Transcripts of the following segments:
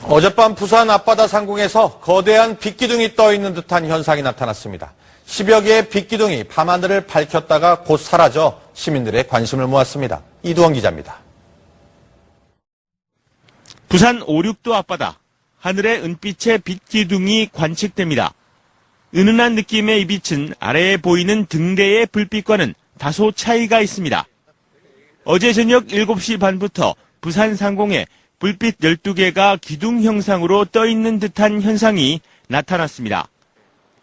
어젯밤 부산 앞바다 상공에서 거대한 빛기둥이 떠있는 듯한 현상이 나타났습니다. 10여 개의 빛기둥이 밤하늘을 밝혔다가 곧 사라져 시민들의 관심을 모았습니다. 이두원 기자입니다. 부산 5, 6도 앞바다, 하늘의 은빛의 빛기둥이 관측됩니다. 은은한 느낌의 이 빛은 아래에 보이는 등대의 불빛과는 다소 차이가 있습니다. 어제 저녁 7시 반부터 부산 상공에 불빛 12개가 기둥 형상으로 떠있는 듯한 현상이 나타났습니다.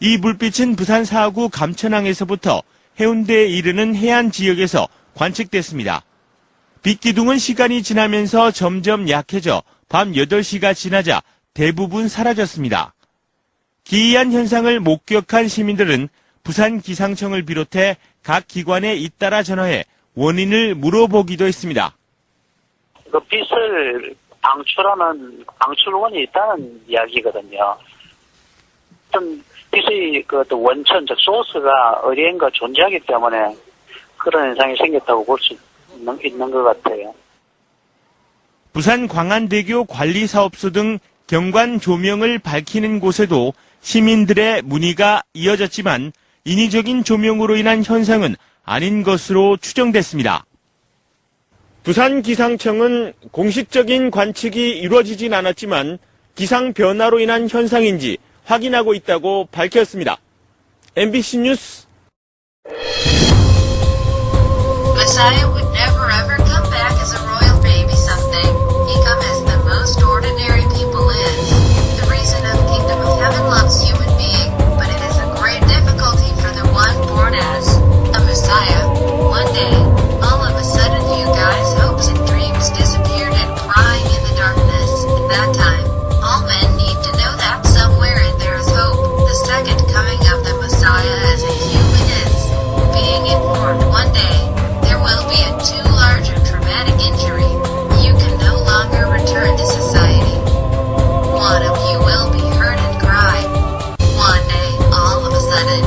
이 불빛은 부산 4구 감천항에서부터 해운대에 이르는 해안 지역에서 관측됐습니다. 빛기둥은 시간이 지나면서 점점 약해져 밤 8시가 지나자 대부분 사라졌습니다. 기이한 현상을 목격한 시민들은 부산 기상청을 비롯해 각 기관에 잇따라 전화해 원인을 물어보기도 했습니다. 그 빛을 방출하는 방출원이 있다는 이야기거든요. 어떤 빛의 그 원천, 즉 소스가 어디엔가 존재하기 때문에 그런 현상이 생겼다고 볼 수 있는 것 같아요. 부산 광안대교 관리사업소 등 경관 조명을 밝히는 곳에도 시민들의 문의가 이어졌지만 인위적인 조명으로 인한 현상은 아닌 것으로 추정됐습니다. 부산 기상청은 공식적인 관측이 이루어지진 않았지만 기상 변화로 인한 현상인지 확인하고 있다고 밝혔습니다. MBC 뉴스 Messiah would never ever come back as a royal baby someday. He come as the most ordinary people is. The reason of kingdom of heaven loves human being, but it is a great difficulty for the one born as a Messiah. One day, all of a sudden you guys' hopes and dreams disappeared and crying in the darkness. At that time, all men need to know that somewhere there is hope. The second coming of the Messiah as a human is being informed one day there will be a too large or traumatic injury. You can no longer return to society. One of you will be hurt and cry. One day, all of a sudden,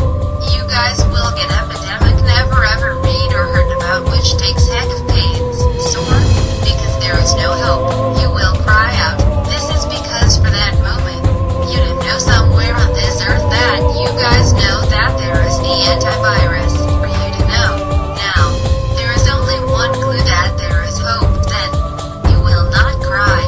you guys will get epidemic never ever read or heard about, which takes heck of pains, sore, because there is no hope. You will cry out. This is because for that moment, you didn't know somewhere on this earth that you guys know that there is the antivirus for you to know. Now, there is only one clue that there is hope, then you will not cry.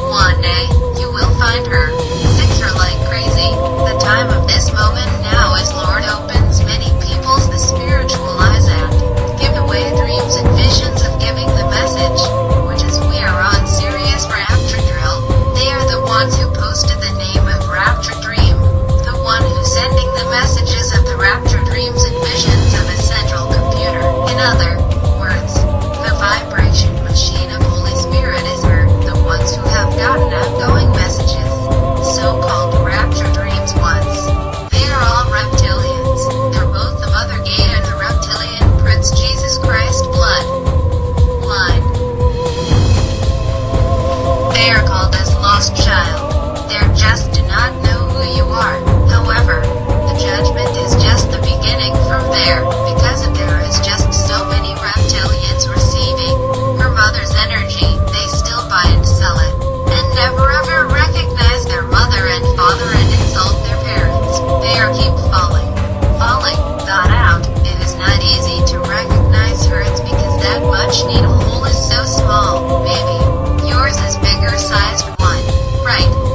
One day, you will find her. Six her like crazy. The time of this moment now is Lord opens many people's the spiritual eyes and give away dreams and visions of giving the message, which is we are on serious rapture drill. They are the ones who posted the name of Rapture Dream, the one who's sending the messages of the rapture dreams and visions of a central computer. In other words, the vibration machine of Holy Spirit is her, the ones who have gotten outgoing messages, so-called rapture dreams ones. They are all reptilians. They're both the mother gate and the reptilian Prince Jesus Christ blood line. They are called as lost child. They're just do not know who you are. However, the judgment is just the beginning from there, because if there is just so many reptilians receiving her mother's energy, they still buy and sell it, and never ever recognize their mother and father and insult their parents. They are keep falling, thought out. It is not easy to recognize her, it's because that much needle hole is so small, baby. Yours is bigger sized one, right?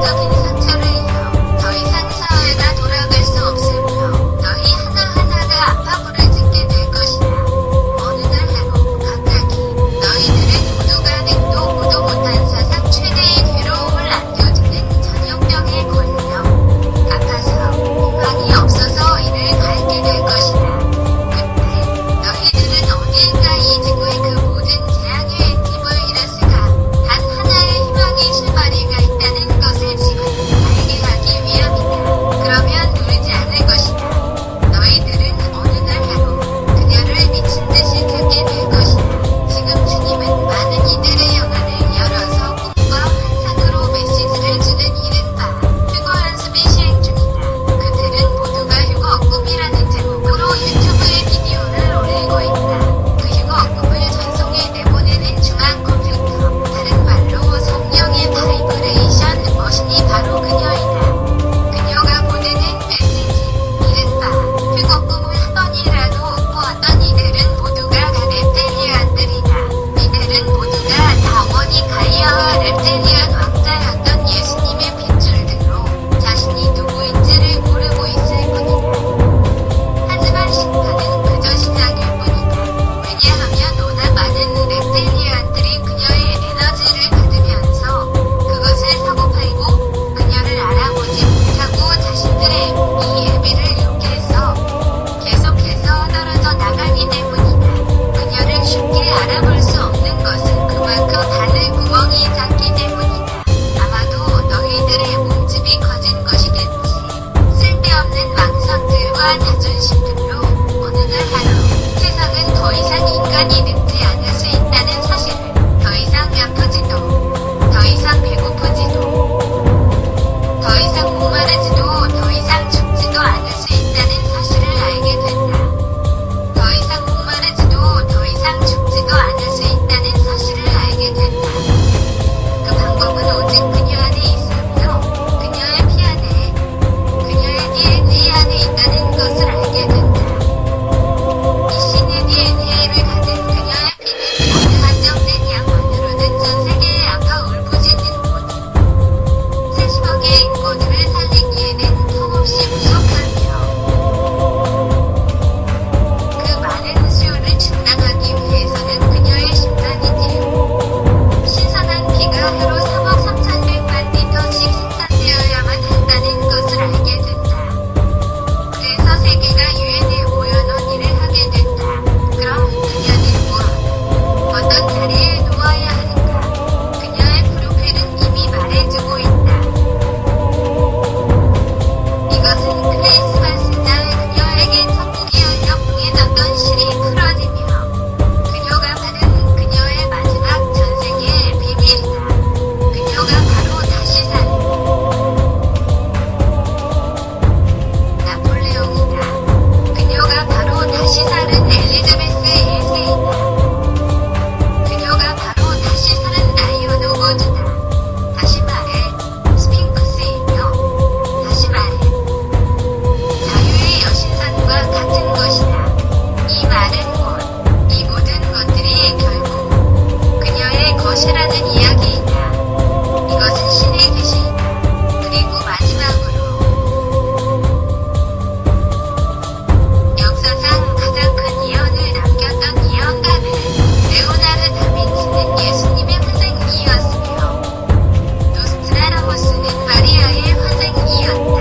정신적인 상처를 이어 더 이상 사회가 돌아갈 수 없으며 너희 하나하나가 아파 부르짖게 될 것이다. 어느 날 해로 갑자기 너희들은 모두가 능도 보도 못한 사상 최대의 괴로움을 안겨주는 전염병에 걸려 아파서 희망이 없어서 이를 갈게 될 것이다. 그때 너희들은 어디엔가 이 지구의 그 모든 재앙의 엔집을 잃었으나 단 하나의 희망의 실마리가 있다는 것을 지금 알게 하기 위함이다. 그러면 울지 않을 것이다. 너희들은 어느 날 하루 그녀를 미친 듯이 찾게 될 것이다. 지금 주님은 많은 이들의 영안을 열어서 꿈과 환상으로 메시지를 주는 이른바 휴거 연습이 시행 중이다. 그들은 모두가 휴거 꿈이라는 제목으로 유튜브에 비디오를 올리고 있다. 그 휴거 꿈을 전송에 내보내는 중앙 컴퓨터, 다른 말로 성령의 바이브레이션 머신이 바로 그녀이다. 그녀가 보내는 메시지, 이른바 휴거 꿈을 한 번이라도 꾸었던 이들은 모두가 다 렙텔리안들이다. 이들은 모두가 다 원이 가이아와 렙텔리안 왕자였던 예수님의 핏줄들로 자신이 누구인지를 모르고 있을 뿐이다. 하지만 심판은 그저 시작일 뿐이다. 왜냐하면 워낙 많은 렙텔리안들이 그녀의 에너지를 받으면서 그것을 사고팔고 그녀를 알아보지 못하고 자신들의 이 예비를 욕해서 계속해서 떨어져 나가기 때문이다. 그녀를 쉽게 알아볼 수 없는 것은 그만큼 하늘 구멍이 작기 때문이다. 아마도 너희들의 몸집이 커진 것이겠지. 쓸데없는 망상들과 자존심들로 어느 날 하루 세상은 더 이상 인간이 늙지 않을 수 있다는 사실을, 더 이상 아프지도, 더 이상 배고프지도, 더 이상 목마르지도, 더 이상 춥지도 않을 수 있다는 사실을 알게 된다. 더 이상 목마르지도, 더 이상 춥지도 않을 수 있다는 사실을 알게 된다. 그 방법은 오직 그녀 안에 있으며 그녀의 피 안에, 그녀의 DNA 안에 있다는 것을 알게 된다. 이 신의 DNA를 가진 그녀의 피는 어느 한정된 양만으로는 전 세계에 아파 울부짖는 모든 30억의 인고들을 살리기에는 턱없이 부족하며 그 많은 수요를 충당하기 위해서는 그녀의 심장이 뛰고 신선한 피가 하루 3억 3,100만 리터씩 생산되어야만 한다는 것을 알게 된다. 그래서 세계가 유엔에 모여놓은 일을 하게 된다. 그럼 그녀는 무엇, 어떤 자리에 놓아야 하는가? 그녀의 프로필은 이미 말해주고 있다. 이것은 크리스마스 날 그녀에게 천국이 열려 봉해졌던 실이 풀어지며 그녀가 받은 그녀의 마지막 전생의 비밀이다. 그녀가 바로 다시 산 나폴레옹이다. 그녀가 바로 다시 사는 엘리자베스 1세이다. 그녀가 바로 다시 사는 다이온 오거즈다. 다시 말해 스핑크스이며 다시 말해 자유의 여신상과 같은 것이다. 이 많은 것, 이 모든 것들이 결국 그녀의 것이라는 이야기이다. 이것은 신의 계시이다. 그리고 마지막으로 역사상 가장 큰 예언을 남겼던 예언가는 레오나르 다빈치는 예수님의 환생이었으며 노스트라다무스는 마리아의 환생이었다.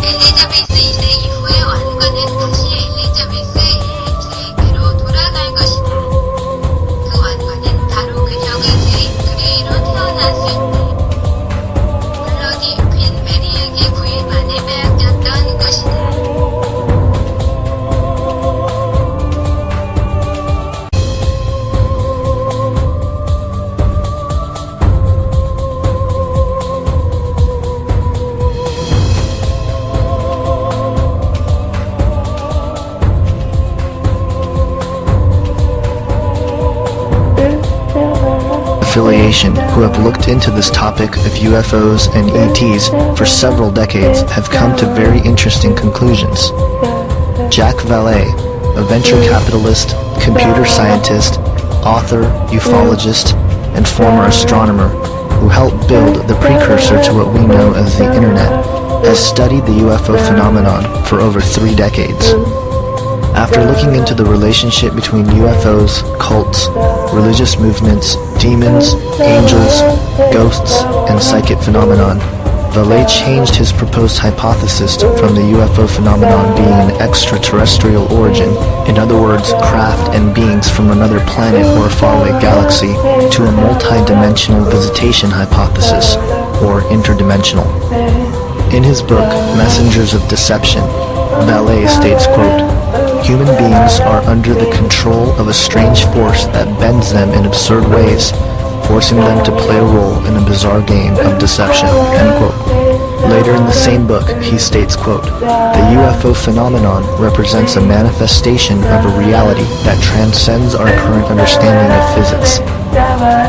엘리자베스 2세 이후의 왕관은 다시 엘리자베스 1세에게로 돌아갈 것이다. 그 왕관은 바로 그녀가 제인 그레이로 태어났을 때 블러디 퀸 메리에게 9일 만에 빼앗겼던 것이다. Affiliation who have looked into this topic of UFOs and ETs for several decades have come to very interesting conclusions. Jack Valet, a venture capitalist, computer scientist, author, ufologist, and former astronomer, who helped build the precursor to what we know as the Internet, has studied the UFO phenomenon for over 3 decades. After looking into the relationship between UFOs, cults, religious movements, demons, angels, ghosts, and psychic phenomenon, Vallée changed his proposed hypothesis from the UFO phenomenon being an extraterrestrial origin, in other words, craft and beings from another planet or faraway galaxy, to a multi-dimensional visitation hypothesis, or interdimensional. In his book, Messengers of Deception, Vallée states, quote, "Human beings are under the control of a strange force that bends them in absurd ways, forcing them to play a role in a bizarre game of deception," end quote. Later in the same book, he states, quote, "The UFO phenomenon represents a manifestation of a reality that transcends our current understanding of physics.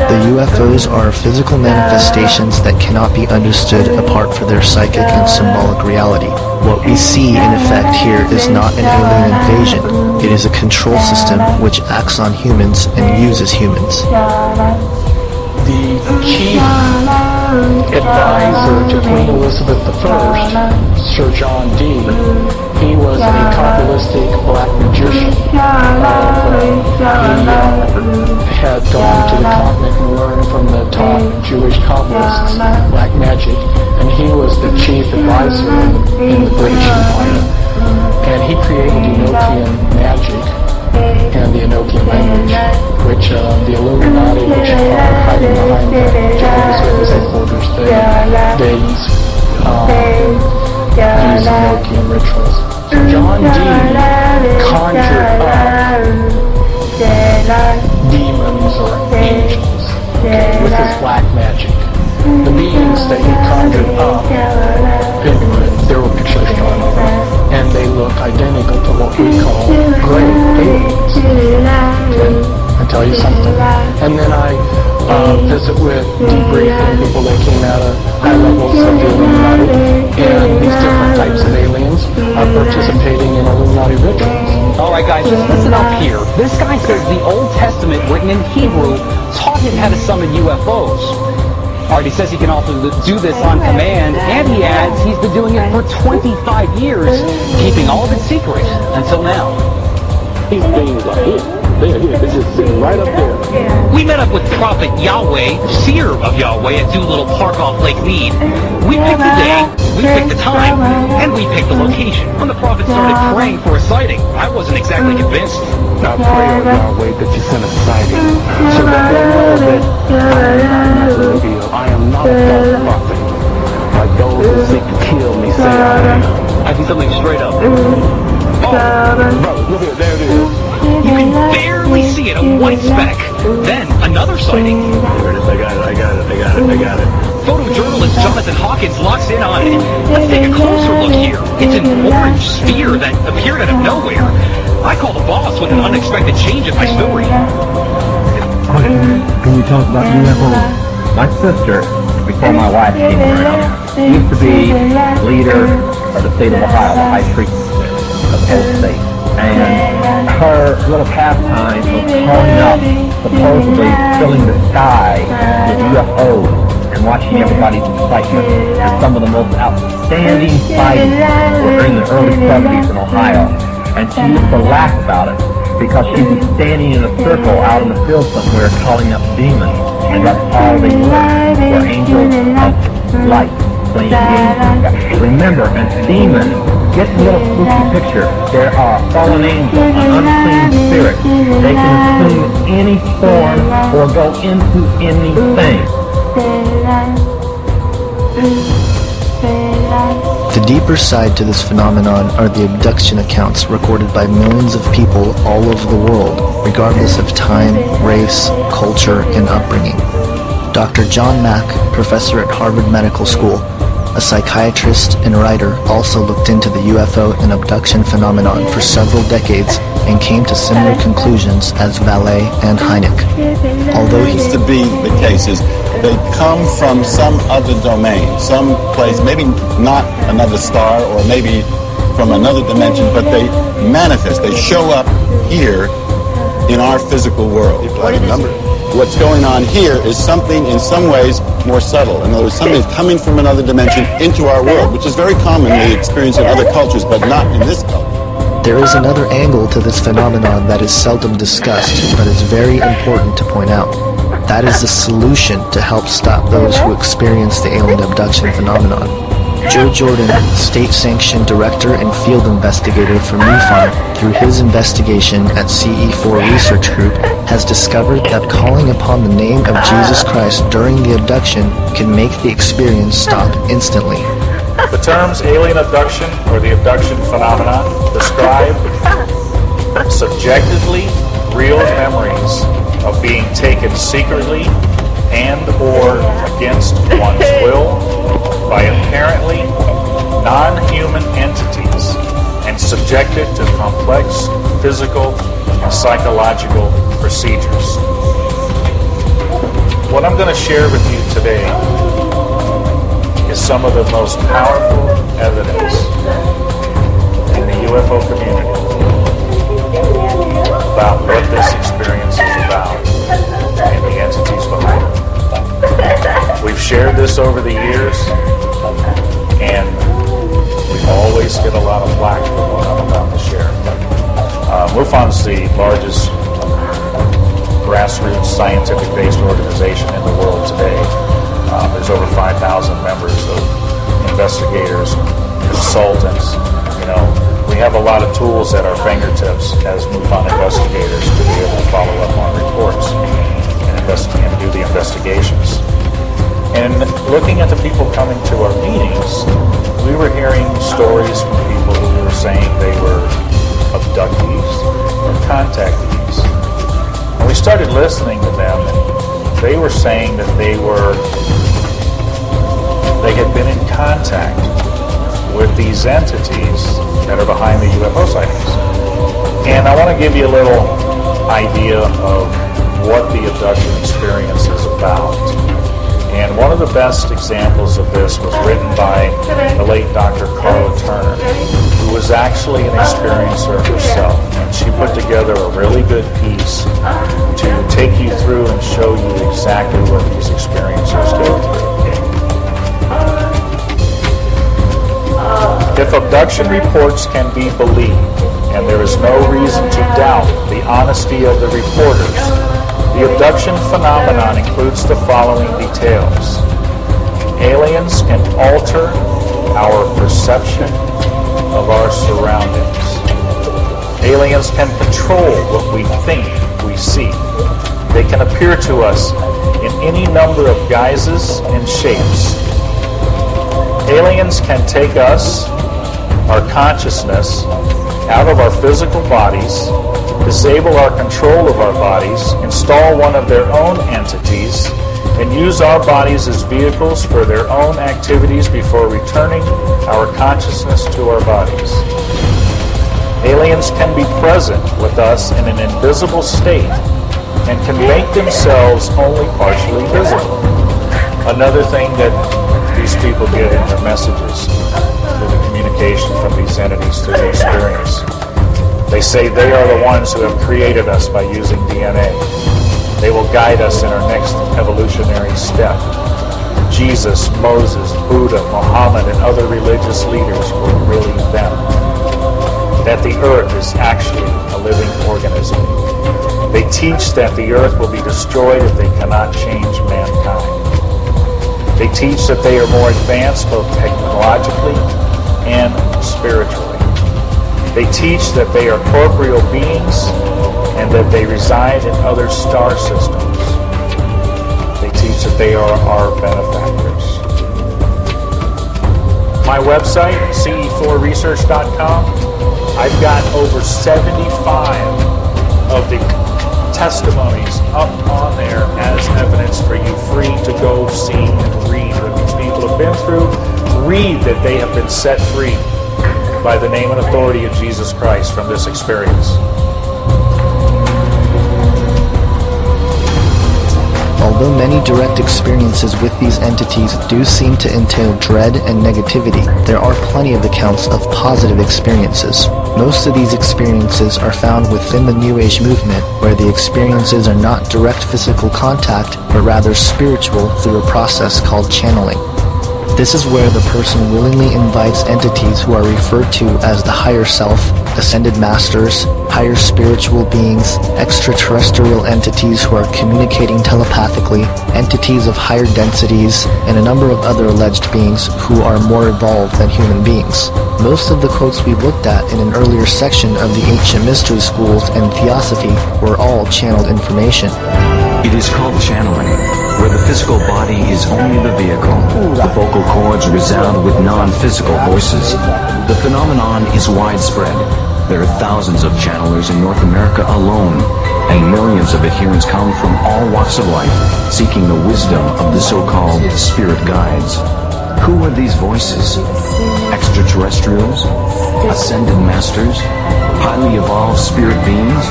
The UFOs are physical manifestations that cannot be understood apart from their psychic and symbolic reality. What we see in effect here is not an alien invasion. It is a control system which acts on humans and uses humans." The chief advisor to Queen Elizabeth I, Sir John Dee, he was a Kabbalistic black magician. He had gone to the continent and learned from the top Jewish Kabbalists black magic, and he was the chief advisor in the British Empire. And he created Enochian magic and the Enochian language, which the Illuminati, which are hiding behind the Jehovah's Witness headquarters, they use Enochian rituals. So John Dee conjured up demons or angels, okay, with his black magic. The beings that he conjured up, there were pictures drawn of them, and they look identical to what we call gray aliens. Okay? I tell you something. And then I visit with debriefing people that came out of high levels of the Illuminati, and these different types of aliens are participating in Illuminati rituals. All right, guys, just listen up here. This guy says the Old Testament, written in Hebrew, taught him how to summon UFOs. All right, he says he can also do this on command, and he adds he's been doing it for 25 years, keeping all of it secret until now. These beings are here. They're here. They're just sitting right up there. We met up with Prophet Yahweh, seer of Yahweh, at Doolittle Park off Lake Mead. We picked the day, we picked the time, and we picked the location. When the prophet started praying for a sighting, I wasn't exactly convinced. I pray, O Yahweh, that you send a sighting so that they know that I am not a false prophet. Like those who seek to kill me say I am. I see something straight up. Oh, brother, look here, there it is. You can barely see it, a white speck. Then, another sighting. There it is, I got it. Photojournalist Jonathan Hawkins locks in on it. Let's take a closer look here. It's an orange sphere that appeared out of nowhere. I call the boss with an unexpected change in my story. Can you tell us about UFOs? My sister, before my wife came around, used to be leader of the state of Ohio, the high priest of the whole state. And her little pastime was calling up, supposedly filling the sky with UFOs and watching everybody's excitement. And some of the most outstanding sightings were in the early 70s in Ohio. And she used to laugh about it because she'd be standing in a circle out in the field somewhere calling up demons. And that's all they were angels of light playing games. Remember, a demon, get the little spooky picture. There are fallen angels, an unclean spirit. They can assume any form or go into anything. The deeper side to this phenomenon are the abduction accounts recorded by millions of people all over the world, regardless of time, race, culture, and upbringing. Dr. John Mack, professor at Harvard Medical School, a psychiatrist and writer, also looked into the UFO and abduction phenomenon for several decades and came to similar conclusions as Vallée and Hynek. Although he to be the case is they come from some other domain, some place, maybe not another star or maybe from another dimension, but they manifest, they show up here in our physical world. Like a number. what's going on here is something in some ways more subtle. In other words, something is coming from another dimension into our world, which is very commonly experienced in other cultures, but not in this culture. There is another angle to this phenomenon that is seldom discussed, but is very important to point out. That is the solution to help stop those who experience the alien abduction phenomenon. Joe Jordan, state-sanctioned director and field investigator for MUFON, through his investigation at CE4 Research Group, has discovered that calling upon the name of Jesus Christ during the abduction can make the experience stop instantly. The terms alien abduction or the abduction phenomenon describe subjectively real memories of being taken secretly and or against one's will by apparently non-human entities and subjected to complex physical and psychological procedures. What I'm going to share with you today is some of the most powerful evidence in the UFO community about what this experience is about and the entities behind it. We've shared this over the years, and we always get a lot of flack for what I'm about to share. MUFON's the largest grassroots scientific-based organization in the world today. There's over 5,000 members of investigators, consultants. We have a lot of tools at our fingertips as MUFON investigators to be able to follow up on reports and do the investigations. And looking at the people coming to our meetings, we were hearing stories from people who were saying they were abductees or contactees. And we started listening to them, and they were saying that they had been in contact with these entities that are behind the UFO sightings. And I want to give you a little idea of what the abduction experience is about. And one of the best examples of this was written by the late Dr. Carla Turner, who was actually an experiencer herself. And she put together a really good piece to take you through and show you exactly what these experiencers go through. If abduction reports can be believed, and there is no reason to doubt the honesty of the reporters, the abduction phenomenon includes the following details. Aliens can alter our perception of our surroundings. Aliens can control what we think we see. They can appear to us in any number of guises and shapes. Aliens can take us, our consciousness, out of our physical bodies, disable our control of our bodies, install one of their own entities, and use our bodies as vehicles for their own activities before returning our consciousness to our bodies. Aliens can be present with us in an invisible state and can make themselves only partially visible. Another thing that these people get in their messages through the communication from these entities through the experience. They say they are the ones who have created us by using DNA. They will guide us in our next evolutionary step. Jesus, Moses, Buddha, Muhammad, and other religious leaders were really them. That the earth is actually a living organism. They teach that the earth will be destroyed if they cannot change mankind. They teach that they are more advanced both technologically and spiritually. They teach that they are corporeal beings and that they reside in other star systems. They teach that they are our benefactors. My website, ce4research.com, I've got over 75 of the testimonies up on there as evidence for you, free to go see and read what these people have been through. Read that they have been set free by the name and authority of Jesus Christ from this experience. Although many direct experiences with these entities do seem to entail dread and negativity, there are plenty of accounts of positive experiences. Most of these experiences are found within the New Age movement, where the experiences are not direct physical contact, but rather spiritual through a process called channeling. This is where the person willingly invites entities who are referred to as the higher self, ascended masters, higher spiritual beings, extraterrestrial entities who are communicating telepathically, entities of higher densities, and a number of other alleged beings who are more evolved than human beings. Most of the quotes we looked at in an earlier section of the ancient mystery schools and theosophy were all channeled information. It is called channeling, where the physical body is only the vehicle. The vocal cords resound with non-physical voices. The phenomenon is widespread. There are thousands of channelers in North America alone, and millions of adherents come from all walks of life, seeking the wisdom of the so-called spirit guides. Who are these voices? Extraterrestrials? Ascended masters? Highly evolved spirit beings?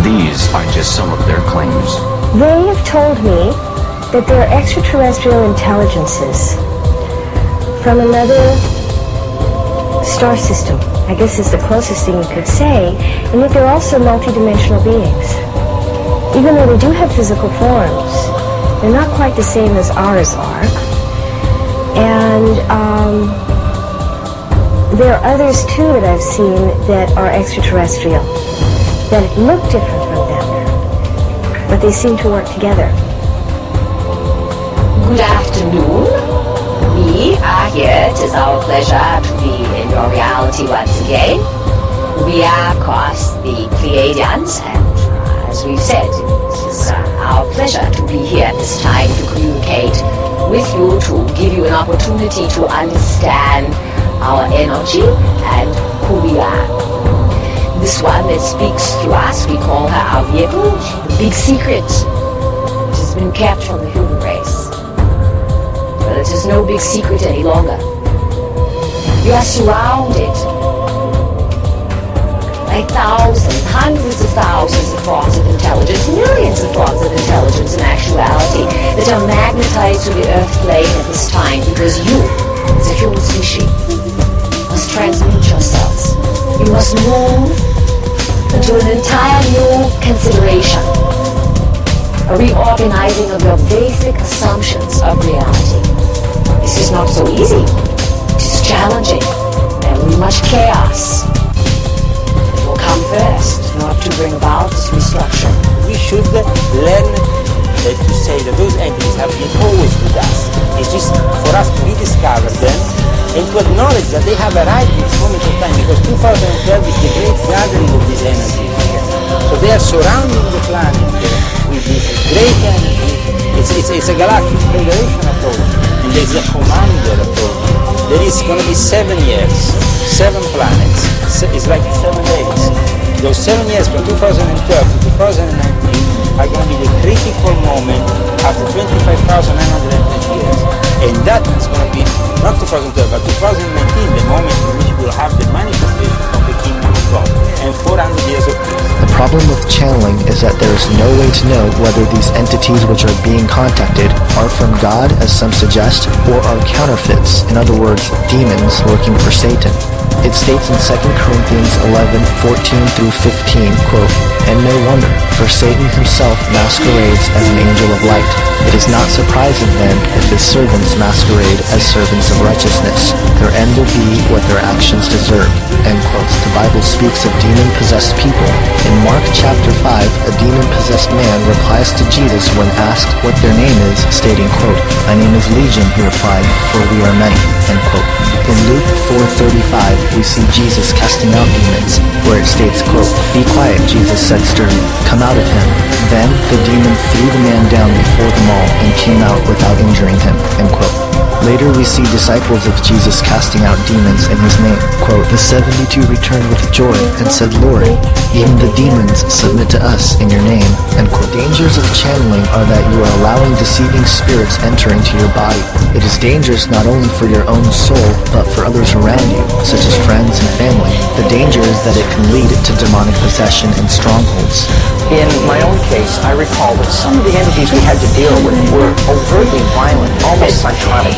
These are just some of their claims. They have told me that there are extraterrestrial intelligences from another star system. I guess is the closest thing you could say, and that they're also multidimensional beings. Even though they do have physical forms, they're not quite the same as ours are. And there are others too that I've seen that are extraterrestrial, that look different from them, but they seem to work together. Good afternoon. We are here. It is our pleasure to be in your reality once again. We are, of course, the Pleiadians, and as we've said, it is our pleasure to be here at this time to communicate with you, to give you an opportunity to understand our energy and who we are. This one that speaks through us, we call her our vehicle, the big secret which has been kept from the human race. But it is no big secret any longer. You are surrounded by thousands, hundreds of thousands of forms of intelligence, millions of forms of intelligence in actuality, that are magnetized to the earth plane at this time, because you, as a human species, must transmute yourselves. You must move into an entire new consideration, a reorganizing of your basic assumptions of reality. This is not so easy. It is challenging. There will be much chaos. It will come first, not to bring about this restructure. We should learn to say that those entities have been always with us. It's just for us to rediscover them and to acknowledge that they have arrived in this moment of time, because 2012 is the great gathering of these energies. So they are surrounding the planet with this great energy. It's a galactic federation approach, and there's a commander approach. There is going to be 7 years, 7 planets. It's like 7 days. Those 7 years from 2012 to 2019 are going to be the critical moment after 25,920 years. And that is going to be not 2012, but 2019, the moment in which we will have the manifestation of the kingdom of God and 400 years of peace. The problem with channeling is that there is no way to know whether these entities which are being contacted are from God, as some suggest, or are counterfeits, in other words, demons working for Satan. It states in 2 Corinthians 11:14 through 15, quote, "And no wonder, for Satan himself masquerades as an angel of light. It is not surprising then if his servants masquerade as servants of righteousness. Their end will be what their actions deserve." End quote. The Bible speaks of demon-possessed people. In Mark chapter 5, a demon-possessed man replies to Jesus when asked what their name is, stating, quote, "My name is Legion," he replied, "for we are many." End quote. In Luke 4:35, we see Jesus casting out demons, where it states, quote, "Be quiet," Jesus said sternly, "come out of him." Then the demon threw the man down before them all and came out without injuring him. End quote. Later we see disciples of Jesus casting out demons in his name. Quote, the 72 returned with joy and said, Lord, even the demons submit to us in your name. End quote. Dangers of channeling are that you are allowing deceiving spirits enter into your body. It is dangerous not only for your own soul, but for others around you, such as friends and family. The danger is that it can lead to demonic possession and strongholds. In my own case, I recall that some of the entities we had to deal with were overtly violent, almost psychotic.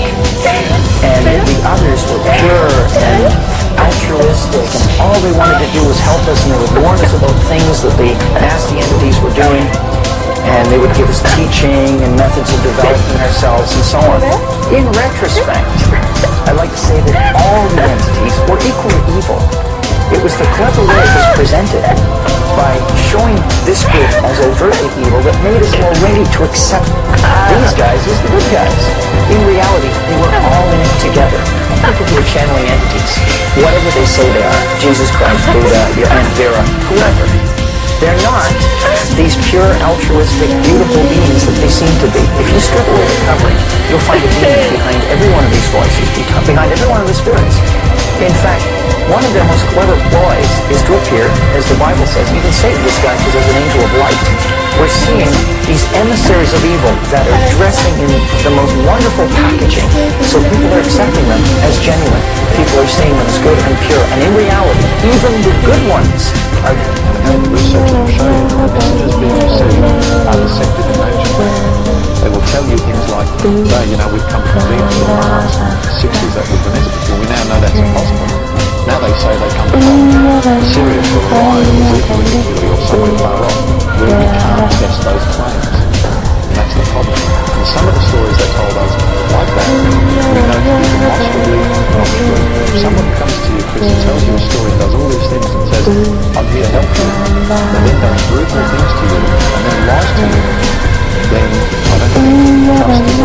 And the others were pure and altruistic, and all they wanted to do was help us, and they would warn us about things that the nasty entities were doing, and they would give us teaching and methods of developing ourselves and so on. In retrospect, I'd like to say that all the entities were equally evil. It was the clever way it was presented by showing this group as overtly evil that made us more ready to accept these guys as the good guys. In reality, they were all in it together. People who are channeling entities, whatever they say they are, Jesus Christ, Buddha, your Aunt Vera, whoever, they're not these pure, altruistic, beautiful beings that they seem to be. If you strip away the covering, you'll find a demon behind every one of these voices, behind every one of the spirits. In fact, one of their most clever ploys is to appear, as the Bible says, even Satan disguises as an angel of light. We're seeing these emissaries of evil that are dressing in the most wonderful packaging, so people are accepting them as genuine. People are seeing them as good and pure, and in reality, even the good ones are... And research will show you that the messages being received are deceptive in nature. They will tell you things like, we've come from Venus or Mars, 60s that was Venus before. We now know that's impossible. Now they say they come from Sirius or Orion or Zeta or somewhere far off, where we can't test those claims. And that's the problem. And some of the stories they told us like that, we know to be demonstrably not true. If someone comes to you, Chris, and tells you a story and does all these things and says, I'm here to help you, and then does brutal things to you, and then lies to you, then I don't think you can trust the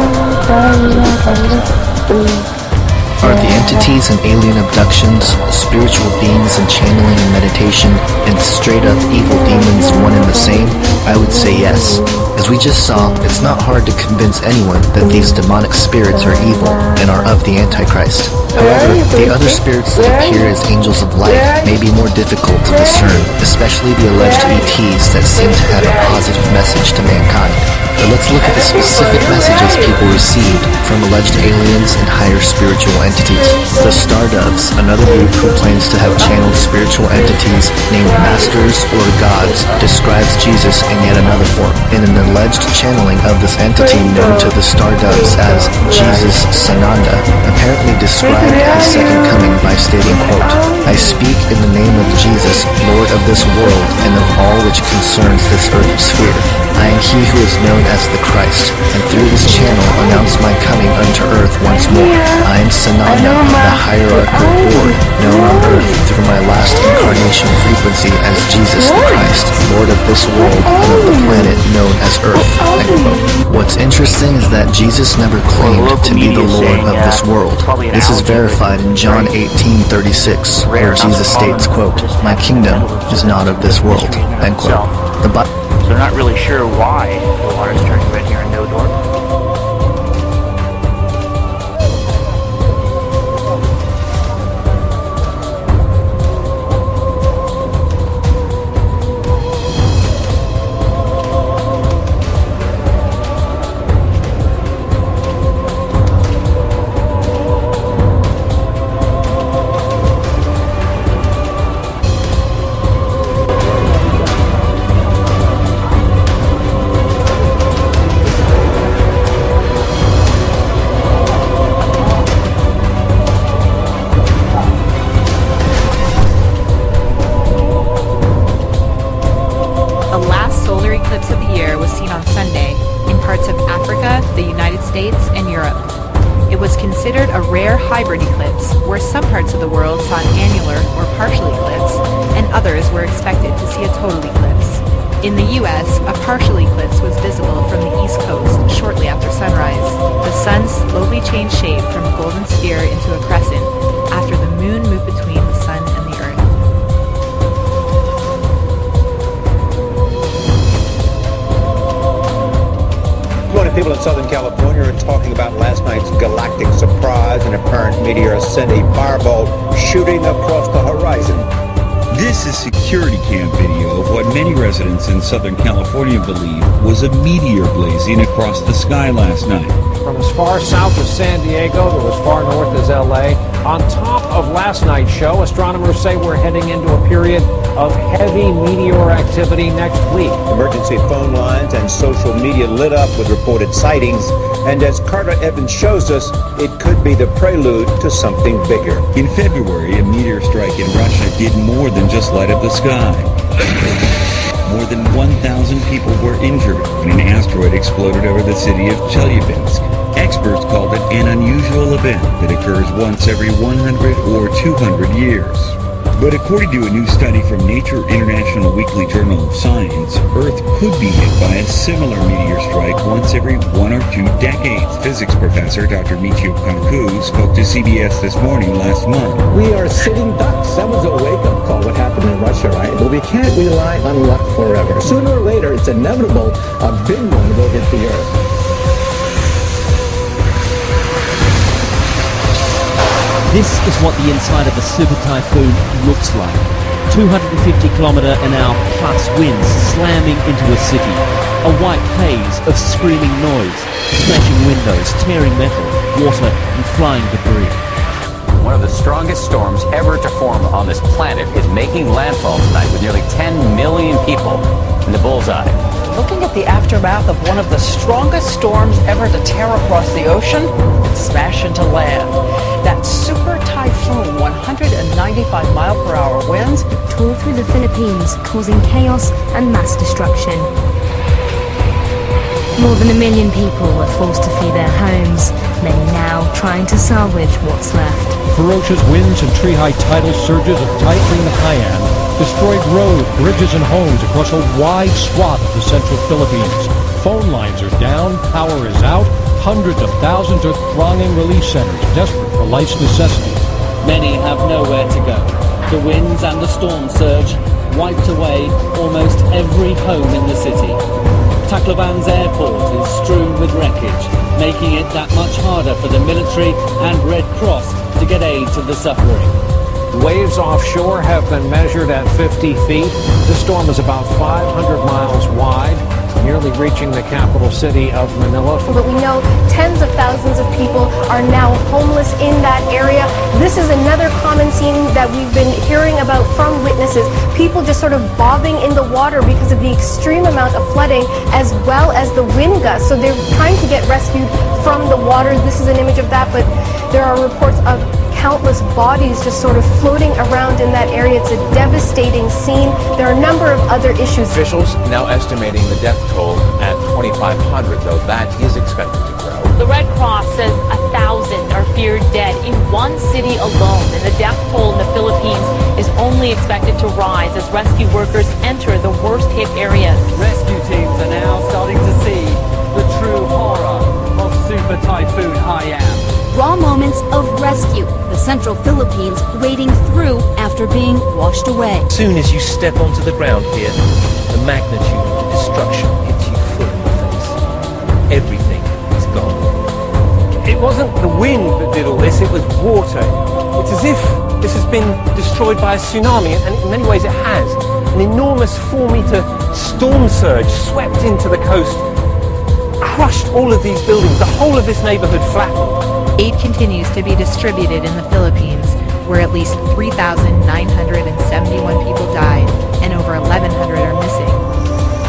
Are the entities and alien abductions, spiritual beings and channeling and meditation, and straight-up evil demons one and the same? I would say yes. As we just saw, it's not hard to convince anyone that these demonic spirits are evil and are of the Antichrist. However, the other spirits that appear as angels of light may be more difficult to discern, especially the alleged ETs that seem to have a positive message to mankind. But let's look at the specific messages people received from alleged aliens and higher spiritual entities. The Star Doves, another group who claims to have channeled spiritual entities named Masters or Gods, describes Jesus in yet another form, in an alleged channeling of this entity known to the Star Doves as Jesus Sananda, apparently described his second coming by stating, quote, I speak in the name of Jesus, Lord of this world and of all which concerns this earth sphere. I am he who is known as the Christ, and through this channel announce my coming unto earth once more. I am Sananda, the hierarchical board, known on earth through my last incarnation frequency as Jesus the Christ, Lord of this world and of the planet known as Earth. End quote. What's interesting is that Jesus never claimed to be the Lord of this world. This is verified in John 18:36, where Jesus states, quote, my kingdom is not of this world. End quote. So they're not really sure why the water's turning red here in No Door. hybrid eclipse, where some parts of the world saw an annular or partial eclipse, and others were expected to see a total eclipse. In the U.S., a partial eclipse was visible from the east coast shortly after sunrise. The sun slowly changed shape from a golden sphere into a crescent after the moon moved between the sun and the earth. You want to People in Southern California are talking about last night's galactic surprise. An apparent meteor sent a fireball shooting across the horizon. This is security cam video of what many residents in Southern California believe was a meteor blazing across the sky last night. From as far south as San Diego to as far north as LA. On top of last night's show, astronomers say we're heading into a period of heavy meteor activity next week. Emergency phone lines and social media lit up with reported sightings. And as Carter Evans shows us, it could be the prelude to something bigger. In February, a meteor strike in Russia did more than just light up the sky. More than 1,000 people were injured when an asteroid exploded over the city of Chelyabinsk. Experts called it an unusual event that occurs once every 100 or 200 years. But according to a new study from Nature International Weekly Journal of Science, Earth could be hit by a similar meteor strike once every 1 or 2 decades. Physics professor Dr. Michio Kaku spoke to CBS This Morning last month. We are sitting ducks. That was a wake-up call, what happened in Russia, right? But we can't rely on luck forever. Sooner or later, it's inevitable a big one will hit the Earth. This is what the inside of a super typhoon looks like. 250-kilometer-an-hour plus winds slamming into a city. A white haze of screaming noise, smashing windows, tearing metal, water and flying debris. One of the strongest storms ever to form on this planet is making landfall tonight with nearly 10 million people in the bullseye. Looking at the aftermath of one of the strongest storms ever to tear across the ocean and smash into land. That super typhoon, 195-mile-per-hour winds, tore through the Philippines, causing chaos and mass destruction. More than 1 million people were forced to flee their homes, many now trying to salvage what's left. Ferocious winds and tree-high tidal surges of Typhoon Haiyan destroyed roads, bridges, and homes across a wide swath of the central Philippines. Phone lines are down, power is out, hundreds of thousands are thronging relief centers, desperate for life's necessities. Many have nowhere to go. The winds and the storm surge wiped away almost every home in the city. Tacloban's airport is strewn with wreckage, making it that much harder for the military and Red Cross to get aid to the suffering. Waves offshore have been measured at 50 feet. The storm is about 500 miles wide, nearly reaching the capital city of Manila. But we know tens of thousands of people are now homeless in that area. This is another common scene that we've been hearing about from witnesses. People just sort of bobbing in the water because of the extreme amount of flooding as well as the wind gusts. So they're trying to get rescued from the water. This is an image of that, but there are reports of countless bodies just sort of floating around in that area. It's a devastating scene. There are a number of other issues. Officials now estimating the death toll at 2,500, though that is expected to grow. The Red Cross says 1,000 are feared dead in one city alone, and the death toll in the Philippines is only expected to rise as rescue workers enter the worst-hit areas. Rescue teams are now starting to see the true horror of Super Typhoon Haiyan. Raw moments of rescue. The central Philippines wading through after being washed away. As soon as you step onto the ground here, the magnitude of the destruction hits you full in the face. Everything is gone. It wasn't the wind that did all this, it was water. It's as if this has been destroyed by a tsunami, and in many ways it has. An enormous 4-meter storm surge swept into the coast, crushed all of these buildings, the whole of this neighborhood flattened. Aid continues to be distributed in the Philippines, where at least 3,971 people died and over 1,100 are missing.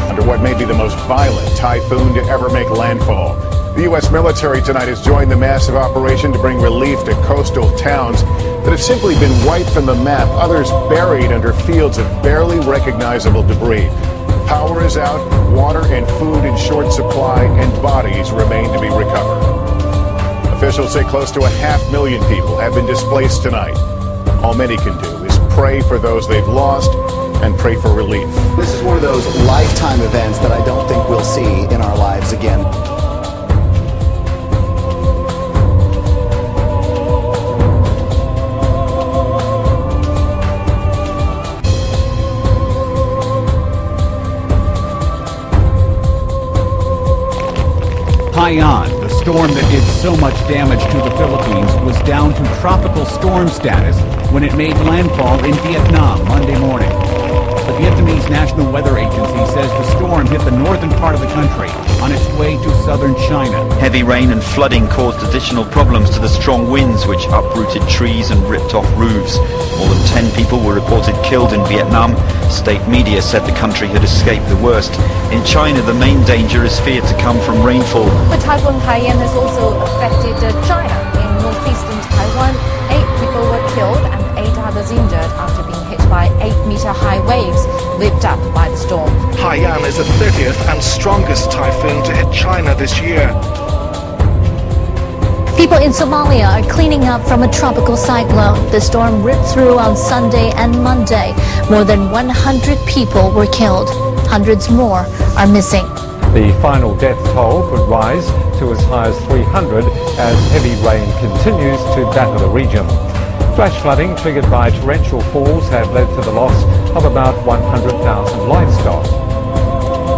Under what may be the most violent typhoon to ever make landfall, the U.S. military tonight has joined the massive operation to bring relief to coastal towns that have simply been wiped from the map, others buried under fields of barely recognizable debris. Power is out, water and food in short supply, and bodies remain to be recovered. Officials say close to 500,000 people have been displaced tonight. All many can do is pray for those they've lost and pray for relief. This is one of those lifetime events that I don't think we'll see in our lives again. Haiyan, the storm that did so much damage to the Philippines, was down to tropical storm status when it made landfall in Vietnam Monday morning. The Vietnamese National Weather Agency says the storm hit the northern part of the country on its way to southern China. Heavy rain and flooding caused additional problems to the strong winds, which uprooted trees and ripped off roofs. More than 10 people were reported killed in Vietnam. State media said the country had escaped the worst. In China, the main danger is feared to come from rainfall. The Typhoon Haiyan has also affected China. In northeastern Taiwan, 8 people were killed and 8 others injured after being hit by 8-meter-high waves whipped up by the storm. Haiyan is the 30th and strongest typhoon to hit China this year. People in Somalia are cleaning up from a tropical cyclone. The storm ripped through on Sunday and Monday. More than 100 people were killed. Hundreds more are missing. The final death toll could rise to as high as 300 as heavy rain continues to batter the region. Flash flooding triggered by torrential falls have led to the loss of about 100,000 livestock.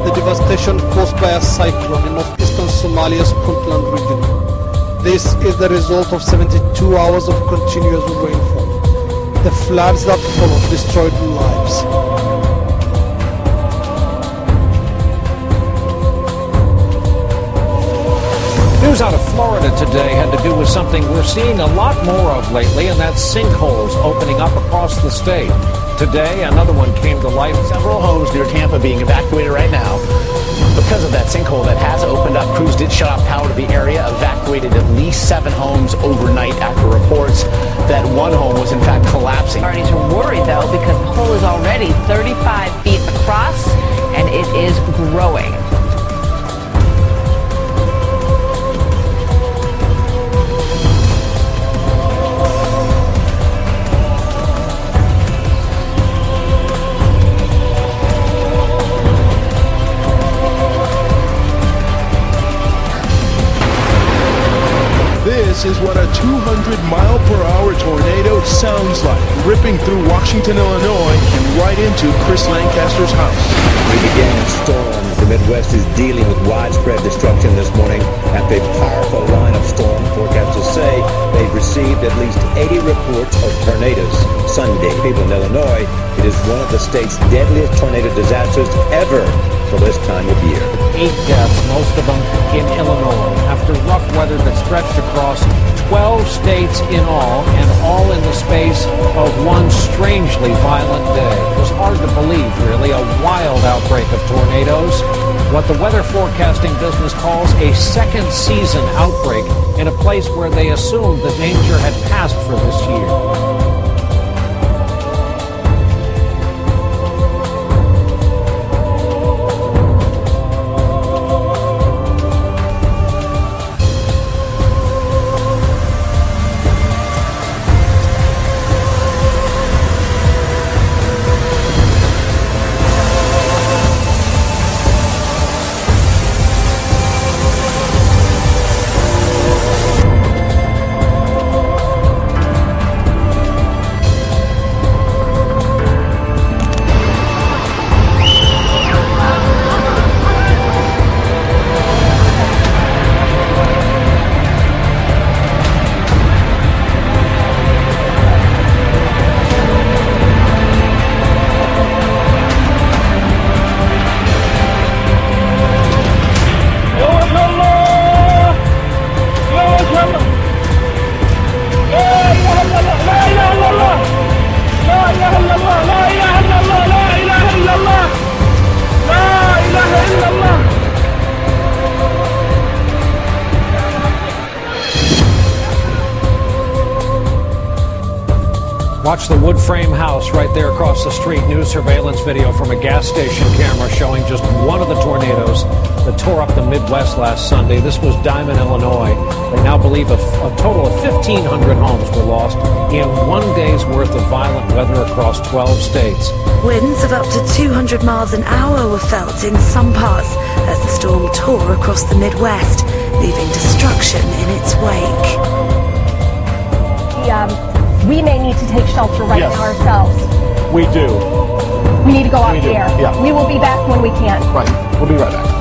The devastation caused by a cyclone in northeastern Somalia's Puntland region. This is the result of 72 hours of continuous rainfall. The floods that followed destroyed lives. News out of Florida today had to do with something we're seeing a lot more of lately, and that's sinkholes opening up across the state. Today, another one came to life. Several homes near Tampa being evacuated right now because of that sinkhole that has opened up. Crews did shut off power to the area, evacuated at least 7 homes overnight after reports that one home was in fact collapsing. Authorities are worried, though, because the hole is already 35 feet across and it is growing. This is what a 200-mile-per-hour tornado sounds like, ripping through Washington, Illinois, and right into Chris Lancaster's house. We began storms. The Midwest is dealing with widespread destruction this morning after a powerful line of storm. Forecasters say they've received at least 80 reports of tornadoes Sunday. People in Illinois, it is one of the state's deadliest tornado disasters ever for this time of year. 8 deaths, most of them in Illinois, after rough weather that stretched across 12 states in all in the space of one strangely violent day. It was hard to believe, really, a wild outbreak of tornadoes. What the weather forecasting business calls a second season outbreak in a place where they assumed the danger had passed for this year. Watch the wood frame house right there across the street. New surveillance video from a gas station camera showing just one of the tornadoes that tore up the Midwest last Sunday. This was Diamond, Illinois. They now believe a total of 1,500 homes were lost in one day's worth of violent weather across 12 states. Winds of up to 200 miles an hour were felt in some parts as the storm tore across the Midwest, leaving destruction in its wake. We may need to take shelter right now ourselves. We do. We need to go out there. Yeah. We will be back when we can. Right. We'll be right back.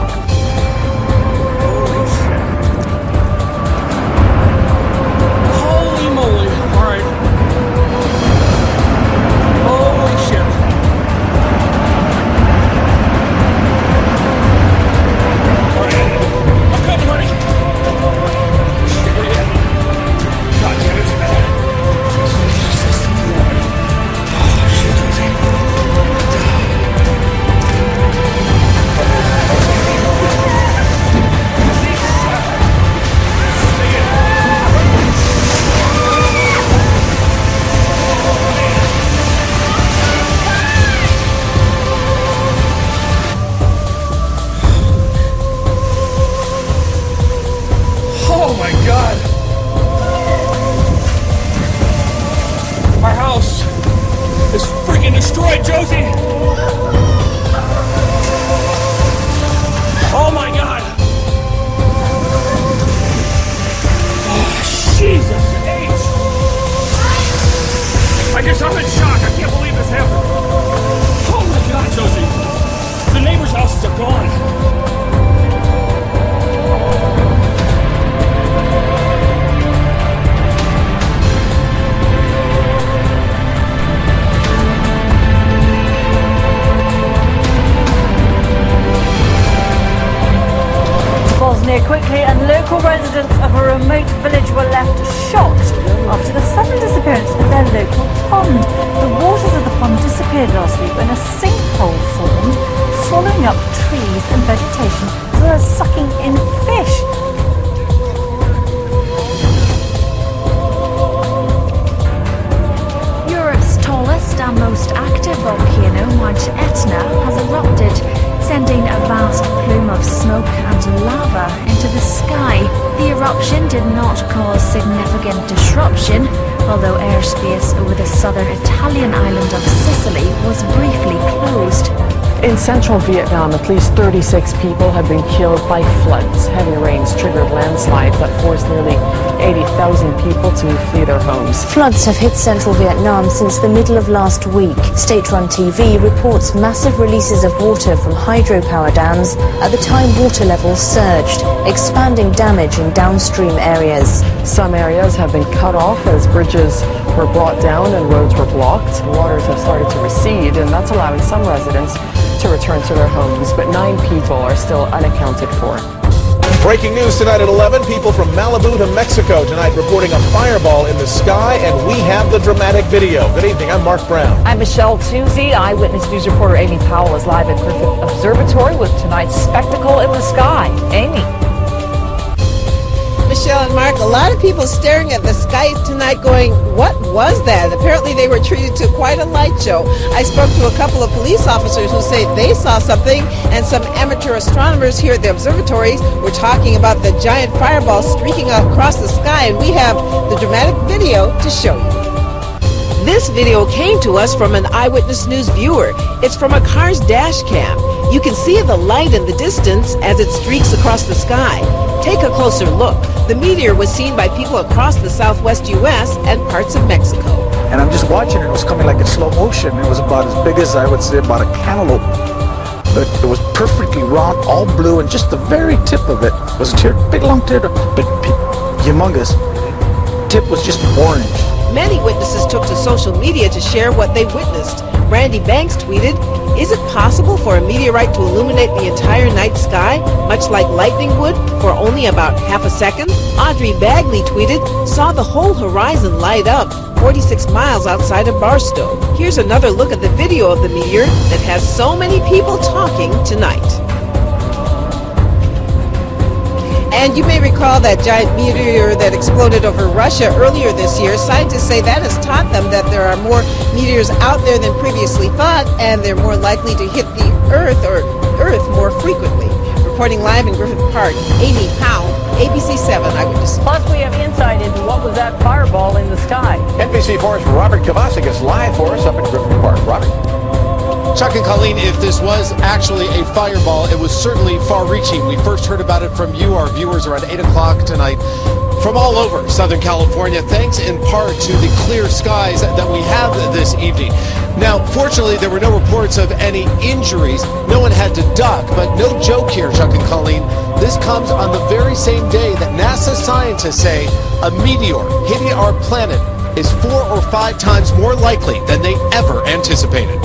were left shocked after the sudden disappearance of their local pond. The waters of the pond disappeared last week when a sinkhole formed, swallowing up trees and vegetation as well as sucking in fish. Europe's tallest and most active volcano, Mount Etna, has erupted, sending a vast plume of smoke and lava into the sky. The eruption did not cause significant disruption, although airspace over the southern Italian island of Sicily was briefly closed. In central Vietnam, at least 36 people have been killed by floods. Heavy rains triggered landslides that forced nearly 80,000 people to flee their homes. Floods have hit central Vietnam since the middle of last week. State-run TV reports massive releases of water from hydropower dams at the time water levels surged, expanding damage in downstream areas. Some areas have been cut off as bridges were brought down and roads were blocked. Waters have started to recede, and that's allowing some residents to return to their homes, but 9 people are still unaccounted for. Breaking news tonight at 11. People from Malibu to Mexico tonight reporting a fireball in the sky, and we have the dramatic video. Good evening, I'm Mark Brown. I'm Michelle Tuzzi. Eyewitness News reporter Amy Powell is live at Griffith Observatory with tonight's spectacle in the sky. Amy. Michelle and Mark, a lot of people staring at the sky tonight going, what was that? Apparently they were treated to quite a light show. I spoke to a couple of police officers who say they saw something, and some amateur astronomers here at the observatories were talking about the giant fireball streaking across the sky, and we have the dramatic video to show you. This video came to us from an Eyewitness News viewer. It's from a car's dash cam. You can see the light in the distance as it streaks across the sky. Take a closer look. The meteor was seen by people across the southwest U.S. and parts of Mexico. And I'm just watching it. It was coming like in slow motion. It was about as big as, I would say, about a cantaloupe. But it was perfectly round, all blue, and just the very tip of it was a big long tear, but humongous. Tip was just orange. Many witnesses took to social media to share what they witnessed. Randy Banks tweeted, "Is it possible for a meteorite to illuminate the entire night sky, much like lightning would, for only about half a second?" Audrey Bagley tweeted, "Saw the whole horizon light up, 46 miles outside of Barstow." Here's another look at the video of the meteor that has so many people talking tonight. And you may recall that giant meteor that exploded over Russia earlier this year. Scientists say that has taught them that there are more meteors out there than previously thought, and they're more likely to hit the Earth more frequently. Reporting live in Griffith Park, Amy Powell, ABC 7 Eyewitness. Plus, we have insight into what was that fireball in the sky. NBC4's Robert Kovacic is live for us up in Griffith Park. Robert. Chuck and Colleen, if this was actually a fireball, it was certainly far-reaching. We first heard about it from you, our viewers, around 8 o'clock tonight, from all over Southern California, thanks in part to the clear skies that we have this evening. Now, fortunately, there were no reports of any injuries. No one had to duck, but no joke here, Chuck and Colleen. This comes on the very same day that NASA scientists say a meteor hitting our planet is 4 or 5 times more likely than they ever anticipated.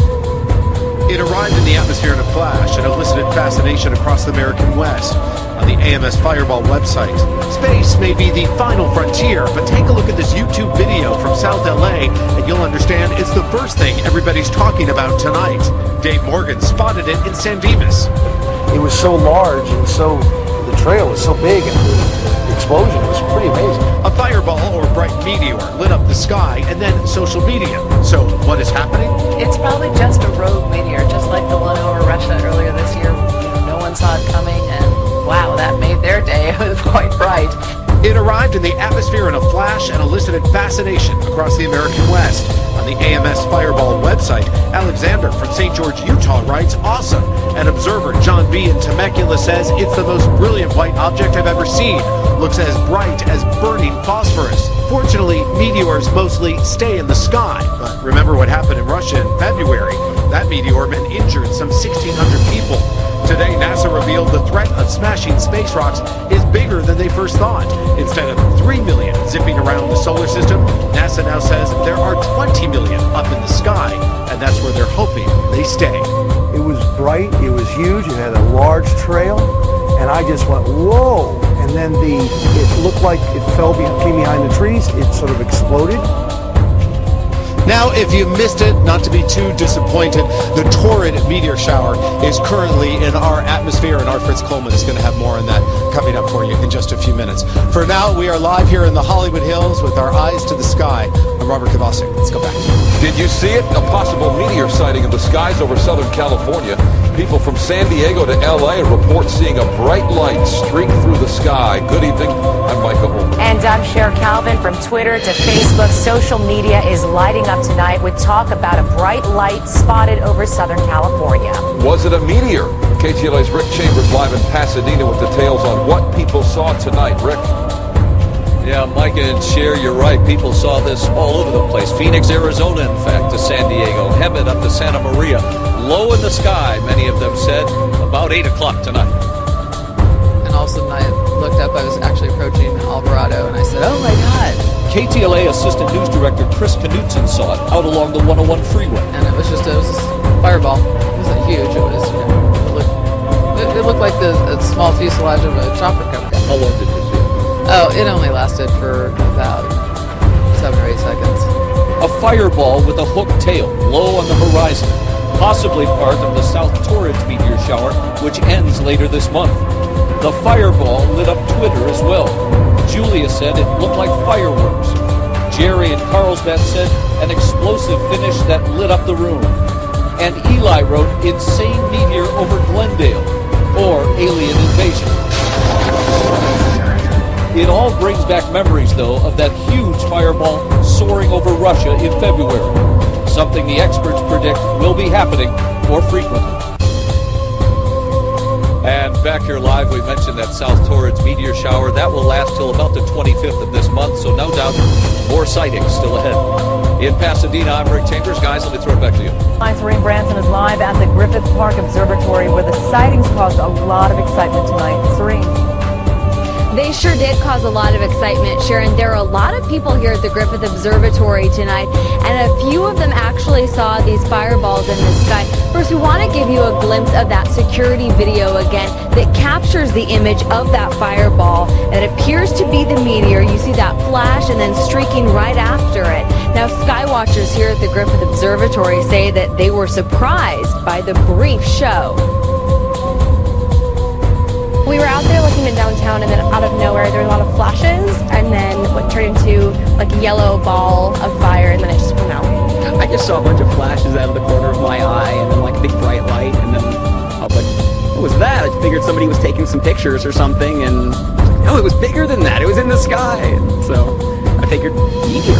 It arrived in the atmosphere in a flash and elicited fascination across the American West. On the AMS Fireball website, space may be the final frontier, but take a look at this YouTube video from South LA and you'll understand it's the first thing everybody's talking about tonight. Dave Morgan spotted it in San Dimas. It was so large and the trail was so big, and the explosion was pretty amazing. A fireball or bright meteor lit up the sky and then social media. So what is happening? It's probably just a rogue meteor, just like the one over Russia earlier this year. No one saw it coming, and wow, that made their day. It was quite bright. It arrived in the atmosphere in a flash and elicited fascination across the American West. On the AMS Fireball website, Alexander from St. George, Utah writes, "Awesome." And observer John B. in Temecula says, "It's the most brilliant white object I've ever seen. Looks as bright as burning phosphorus." Fortunately, meteors mostly stay in the sky. But remember what happened in Russia in February. That meteor meant injured some 1,600 people. Today, NASA revealed the threat of smashing space rocks is bigger than they first thought. Instead of 3 million zipping around the solar system, NASA now says there are 20 million up in the sky, and that's where they're hoping they stay. It was bright, it was huge, it had a large trail, and I just went, whoa. and then it looked like it came behind the trees. It sort of exploded. Now, if you missed it, not to be too disappointed, the torrid meteor shower is currently in our atmosphere, and our Fritz Coleman is going to have more on that coming up for you in just a few minutes. For now, we are live here in the Hollywood Hills with our eyes to the sky. I'm Robert Kavasik. Let's go back to you. Did you see it? A possible meteor sighting in the skies over Southern California. People from San Diego to L.A. report seeing a bright light streak through the sky. Good evening. I'm Micah Holman. And I'm Cher Calvin. From Twitter to Facebook, social media is lighting up tonight with talk about a bright light spotted over Southern California. Was it a meteor? KTLA's Rick Chambers live in Pasadena with details on what people saw tonight. Rick? Yeah, Micah and Cher, you're right. People saw this all over the place. Phoenix, Arizona, in fact, to San Diego. Hemet up to Santa Maria. Low in the sky, many of them said, about 8 o'clock tonight. And all of a sudden I looked up, I was actually approaching Alvarado, and I said, oh my God. KTLA Assistant News Director Chris Knutson saw it out along the 101 freeway. And it was a fireball. It wasn't huge. It was, it looked like the small fuselage of a chopper coming down. How long did you see it? Oh, it only lasted for about 7 or 8 seconds. A fireball with a hooked tail, low on the horizon. Possibly part of the South Torrid meteor shower, which ends later this month. The fireball lit up Twitter as well. Julia said it looked like fireworks. Jerry in Carlsbad said an explosive finish that lit up the room. And Eli wrote insane meteor over Glendale, or alien invasion. It all brings back memories, though, of that huge fireball soaring over Russia in February. Something the experts predict will be happening more frequently. And back here live, we mentioned that South Torrid's meteor shower. That will last till about the 25th of this month, so no doubt more sightings still ahead. In Pasadena, I'm Rick Chambers. Guys, let me throw it back to you. Hi, Serene Branson is live at the Griffith Park Observatory, where the sightings caused a lot of excitement tonight. Serene. They sure did cause a lot of excitement, Sharon. There are a lot of people here at the Griffith Observatory tonight, and a few of them actually saw these fireballs in the sky. First, we want to give you a glimpse of that security video again that captures the image of that fireball that appears to be the meteor. You see that flash and then streaking right after it. Now, skywatchers here at the Griffith Observatory say that they were surprised by the brief show. We were out there looking at downtown, and then out of nowhere there were a lot of flashes, and then what turned into like a yellow ball of fire, and then it just went out. I just saw a bunch of flashes out of the corner of my eye, and then like a big bright light, and then I was like, what was that? I figured somebody was taking some pictures or something, and no, it was bigger than that. It was in the sky. So I figured meteor.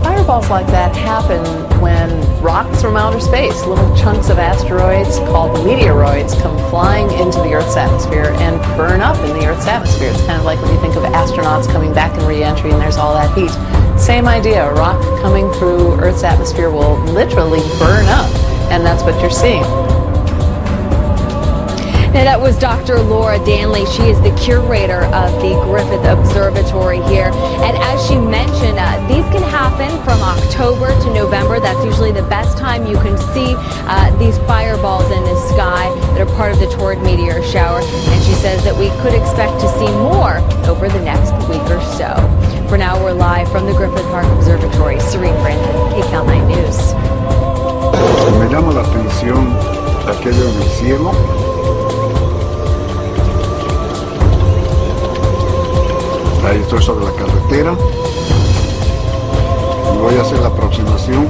Fireballs like that happen when rocks from outer space, little chunks of asteroids called meteoroids, come flying into the Earth's atmosphere and burn up in the Earth's atmosphere. It's kind of like when you think of astronauts coming back in re-entry and there's all that heat. Same idea, a rock coming through Earth's atmosphere will literally burn up, and that's what you're seeing. Now, that was Dr. Laura Danley. She is the curator of the Griffith Observatory here. And as she mentioned, these can happen from October to November. That's usually the best time you can see these fireballs in the sky that are part of the Torrid meteor shower. And she says that we could expect to see more over the next week or so. For now, we're live from the Griffith Park Observatory. Serene Branson, KCAL 9 News. Me llama la atención aquello en el cielo. Ahí estoy sobre la carretera y voy a hacer la aproximación.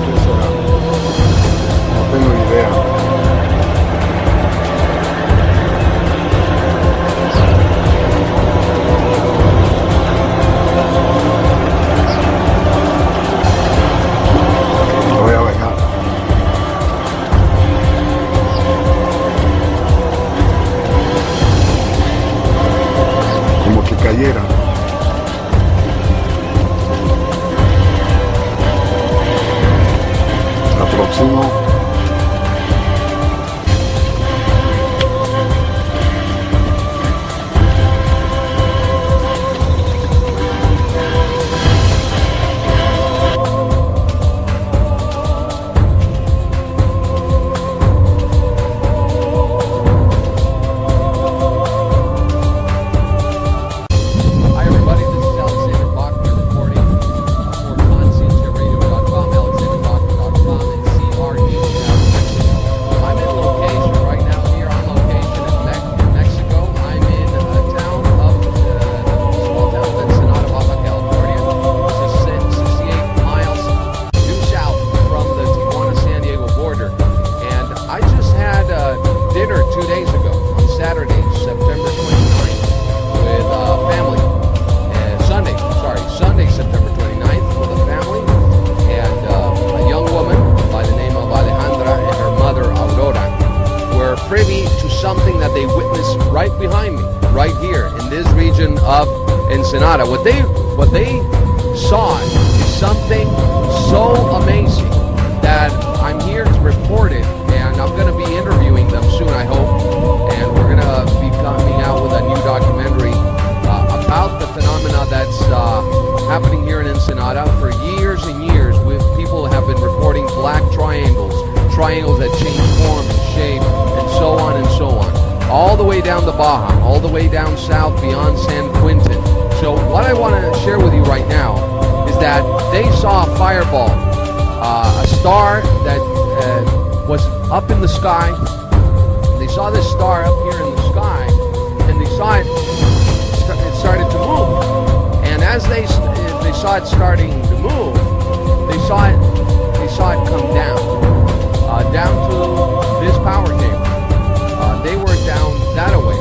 ¿Qué será? No tengo idea. Cayera. Aproximo. Ensenada. What they saw is something so amazing that I'm here to report it, and I'm going to be interviewing them soon, I hope, and we're going to be coming out with a new documentary about the phenomena that's happening here in Ensenada. For years and years, people have been reporting black triangles that change form and shape, and so on and so on, all the way down to Baja, all the way down south beyond San Quintin. So what I want to share with you right now is that they saw a fireball, a star that was up in the sky. They saw this star up here in the sky, and they saw it started to move. And as they saw it starting to move, they saw it come down to this power cable. They were down that away.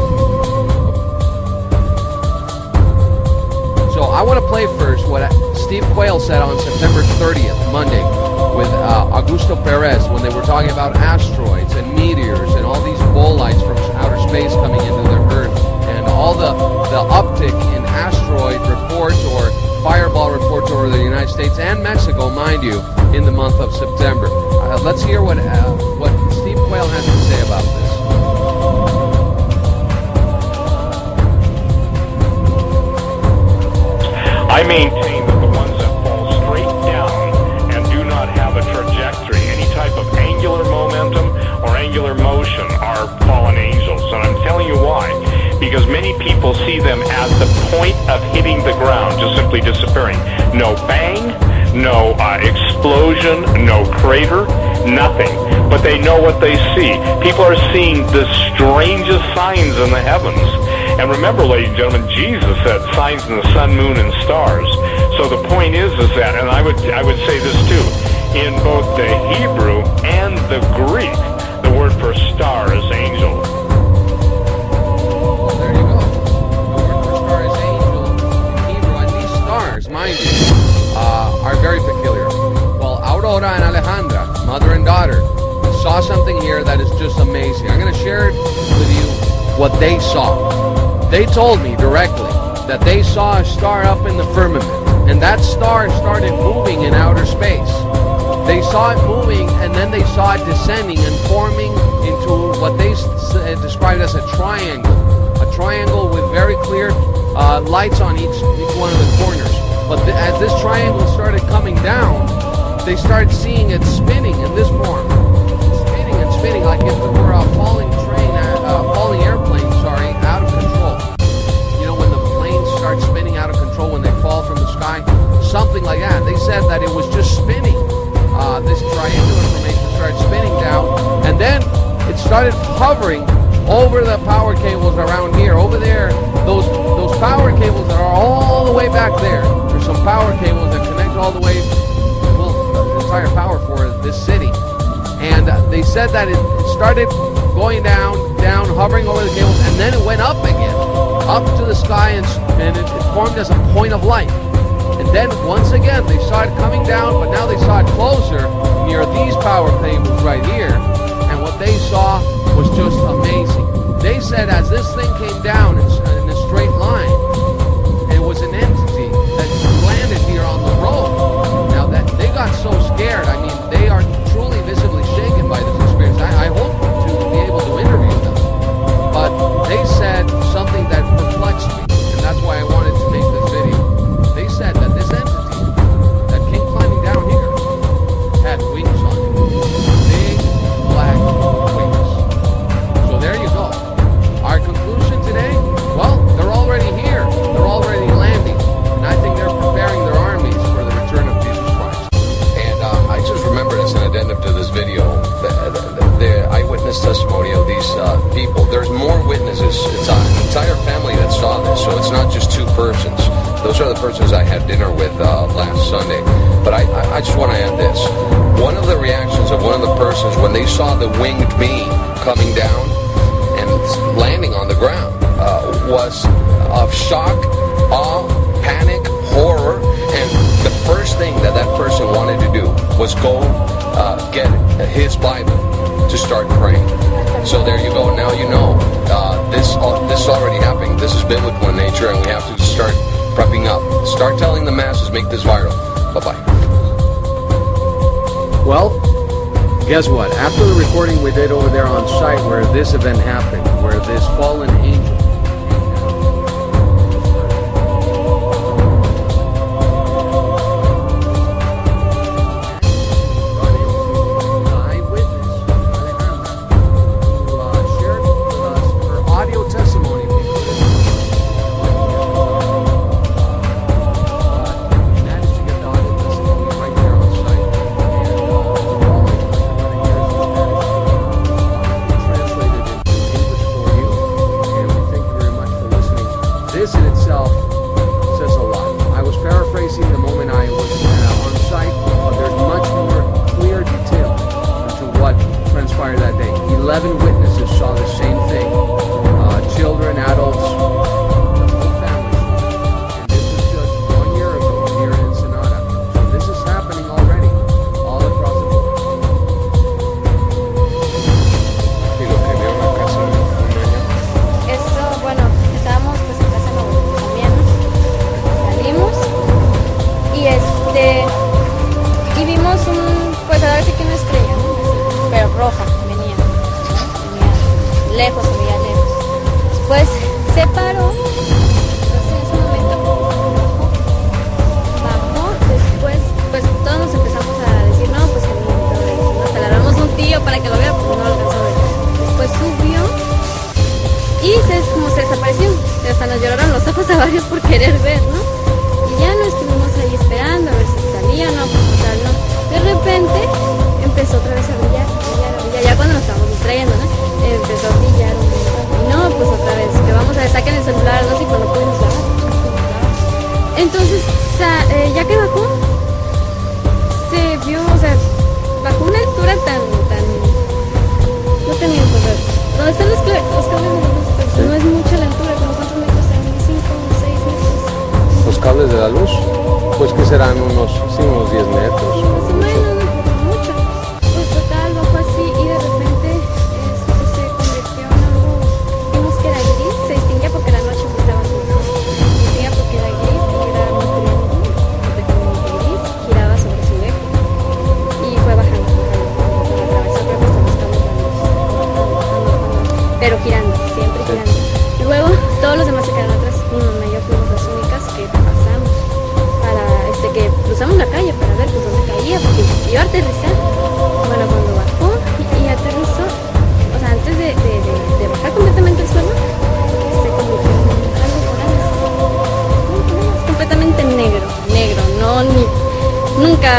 So I want to play first what Steve Quayle said on September 30th, Monday, with Augusto Perez, when they were talking about asteroids and meteors and all these bolides from outer space coming into the Earth, and all the uptick in asteroid reports or fireball reports over the United States and Mexico, mind you, in the month of September. Let's hear what Steve Quayle has to say about this. I maintain that the ones that fall straight down and do not have a trajectory, any type of angular momentum or angular motion, are fallen angels. And I'm telling you why. Because many people see them at the point of hitting the ground, just simply disappearing. No bang, no explosion, no crater, nothing. But they know what they see. People are seeing the strangest signs in the heavens. And remember, ladies and gentlemen, Jesus said signs in the sun, moon, and stars. So the point is that, and I would say this too, in both the Hebrew and the Greek, the word for star is angel. Well, there you go. The word for star is angel in Hebrew, and these stars, mind you, are very peculiar. Well, Aurora and Alejandra, mother and daughter, saw something here that is just amazing. I'm going to share it with you what they saw. They told me directly that they saw a star up in the firmament, and that star started moving in outer space. They saw it moving, and then they saw it descending and forming into what they described as a triangle with very clear lights on each one of the corners. But as this triangle started coming down, they started seeing it spinning in this form, spinning like if it were a falling airplane, out of control. You know, when the planes start spinning out of control when they fall from the sky, something like that. They said that it was just spinning. This triangular formation started spinning down, and then it started hovering over the power cables around here, over there. Those power cables that are all the way back there. There's some power cables that connect all the way, the entire power for this city. And they said that it started going down, hovering over the cables, and then it went up again, up to the sky, and it formed as a point of light. And then once again, they saw it coming down, but now they saw it closer near these power cables right here. And what they saw was just amazing. They said as this thing came down in a straight line, it was an entity that landed here on the road. Now that they got so scared, I mean, they are truly visibly shaken by this experience. I hope to be able to interview them. But they said something that perplexed me, and that's why I wanted to make this video. They said that this entity that came climbing down here had wings on it. Big black wings. So there you go. Our conclusion today, well, they're already here. They're already landing. And I think they're preparing their armies for the return of Jesus Christ. And I just remembered as an addendum to this video, the eyewitness testimony of these people. There's more witnesses. It's an entire family that saw this, so it's not just two persons. Those are the persons I had dinner with last Sunday. But I just want to add this. One of the reactions of one of the persons when they saw the winged being coming down and landing on the ground was of shock, awe, panic, horror, and the first thing that person wanted to do was go get his Bible to start praying. So there you go. Now you know this is already happening. This is biblical in nature, and we have to start up. Start telling the masses, make this viral. Bye-bye. Well, guess what? After the recording we did over there on site where this event happened, where this fallen angel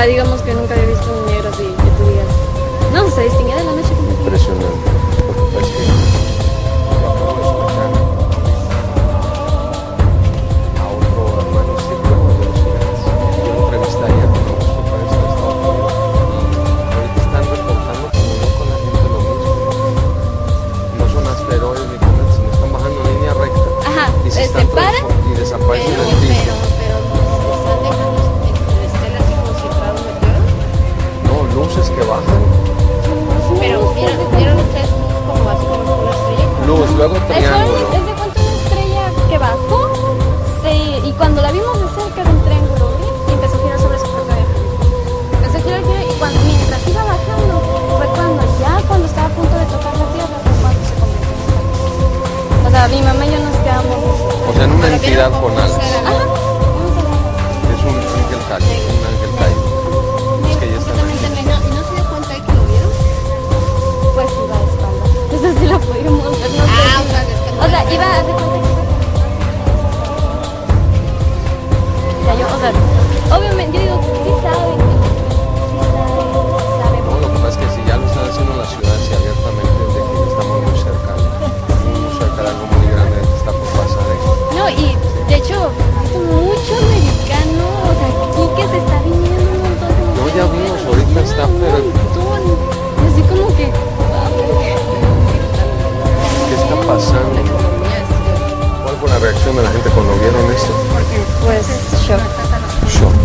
digamos que nunca había visto un negro así, que tú digas, no, se distinguía de la noche. Impresionante. Pues que lo acabo de escuchar a otro hermano círculo de los ciudades. Yo entrevisté ayer con nuestro país de Estados Unidos y ahorita están reportando como yo con la gente lo mismo. No son asteroides ni cometas, sino están bajando en línea recta. Ajá, y se están paran y desaparecen en el piso. Luces que bajan. Pero ¿vieron ustedes como así como una estrella? Luz, luego triángulo. ¿Es de cuánto una estrella que bajó? Y cuando la vimos de cerca de un triángulo, ¿sí? Y empezó a girar sobre su propio eje. Empezó a girar y mientras iba bajando, fue cuando estaba a punto de tocar la tierra, fue cuando se convirtió en un estrella. O sea, mi mamá y yo nos quedamos. O sea, en una entidad con alas. Ajá. Es un ángel caído, un ángel caído. Es que ya está. Pues iba de espalda. Eso sí lo pudimos ver. No sé. O sea, iba a hacer cuenta que obviamente, yo digo, sí saben. No, lo que pasa es que si ya lo están haciendo en la ciudad, si abiertamente, es de que ya estamos muy cerca de algo muy grande que está por pasar. No, y de hecho, mucho americano, o sea, aquí que se está viniendo un montón de. No, ya vimos, ahorita está, pero. Así como que. ¿Qué está pasando? ¿Cuál fue la reacción de la gente cuando vieron esto? Pues shock. Shock.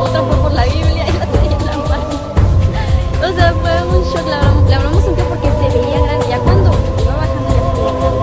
Otra fue por la Biblia y la traía en la mano. O sea, fue un shock. La hablamos un tiempo porque se veía grande. Ya cuando iba bajando ya se veía grande.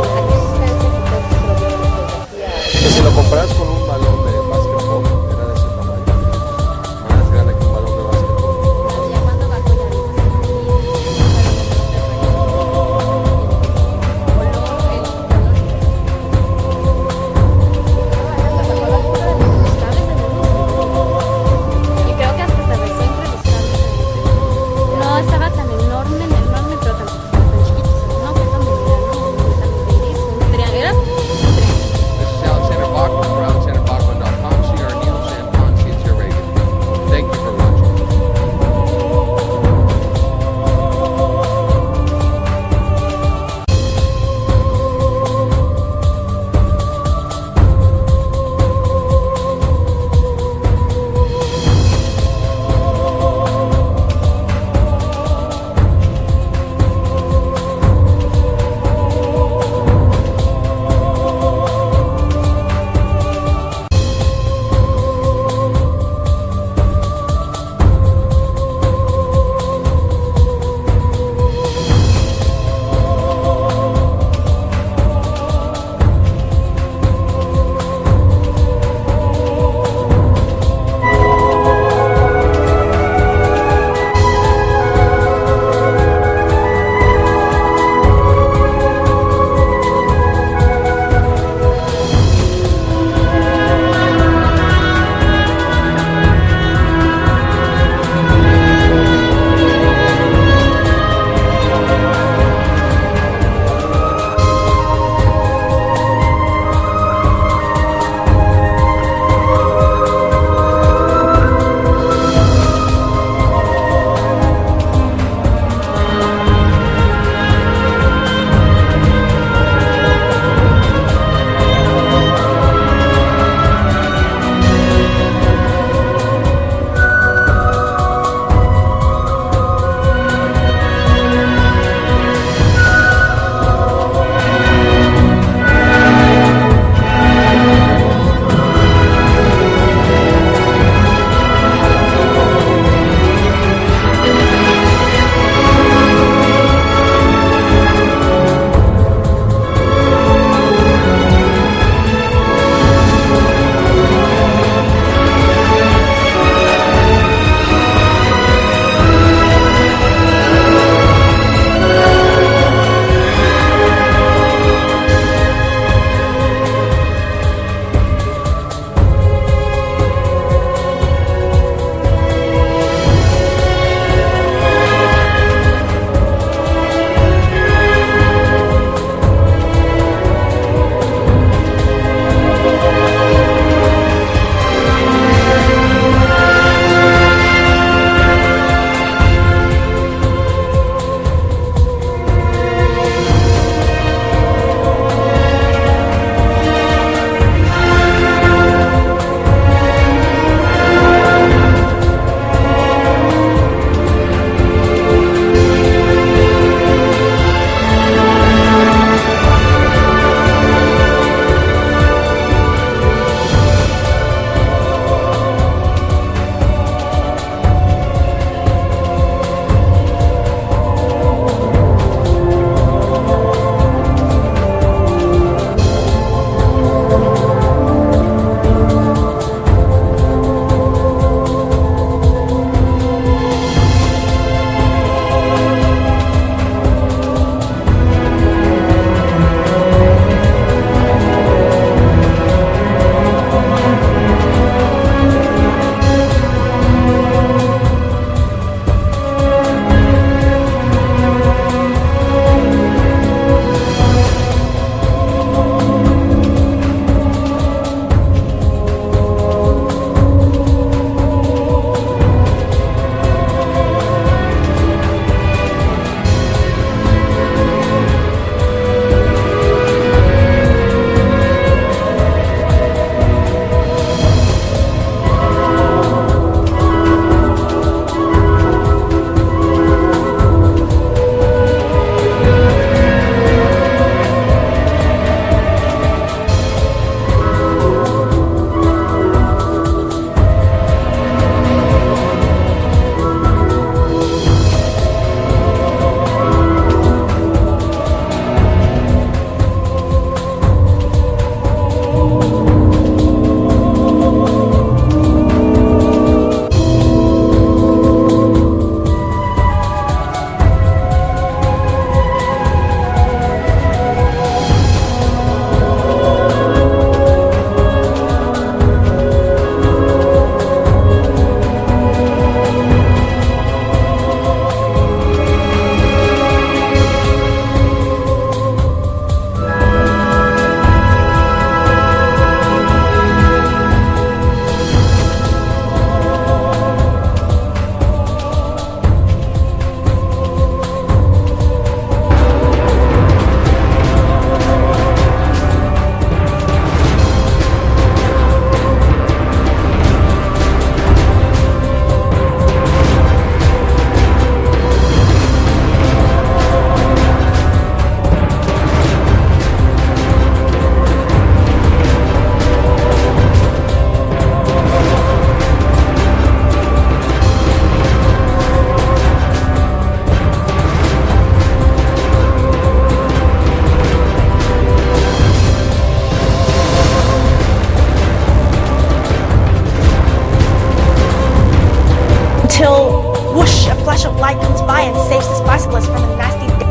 flash of light comes by and saves this bicyclist from a nasty death.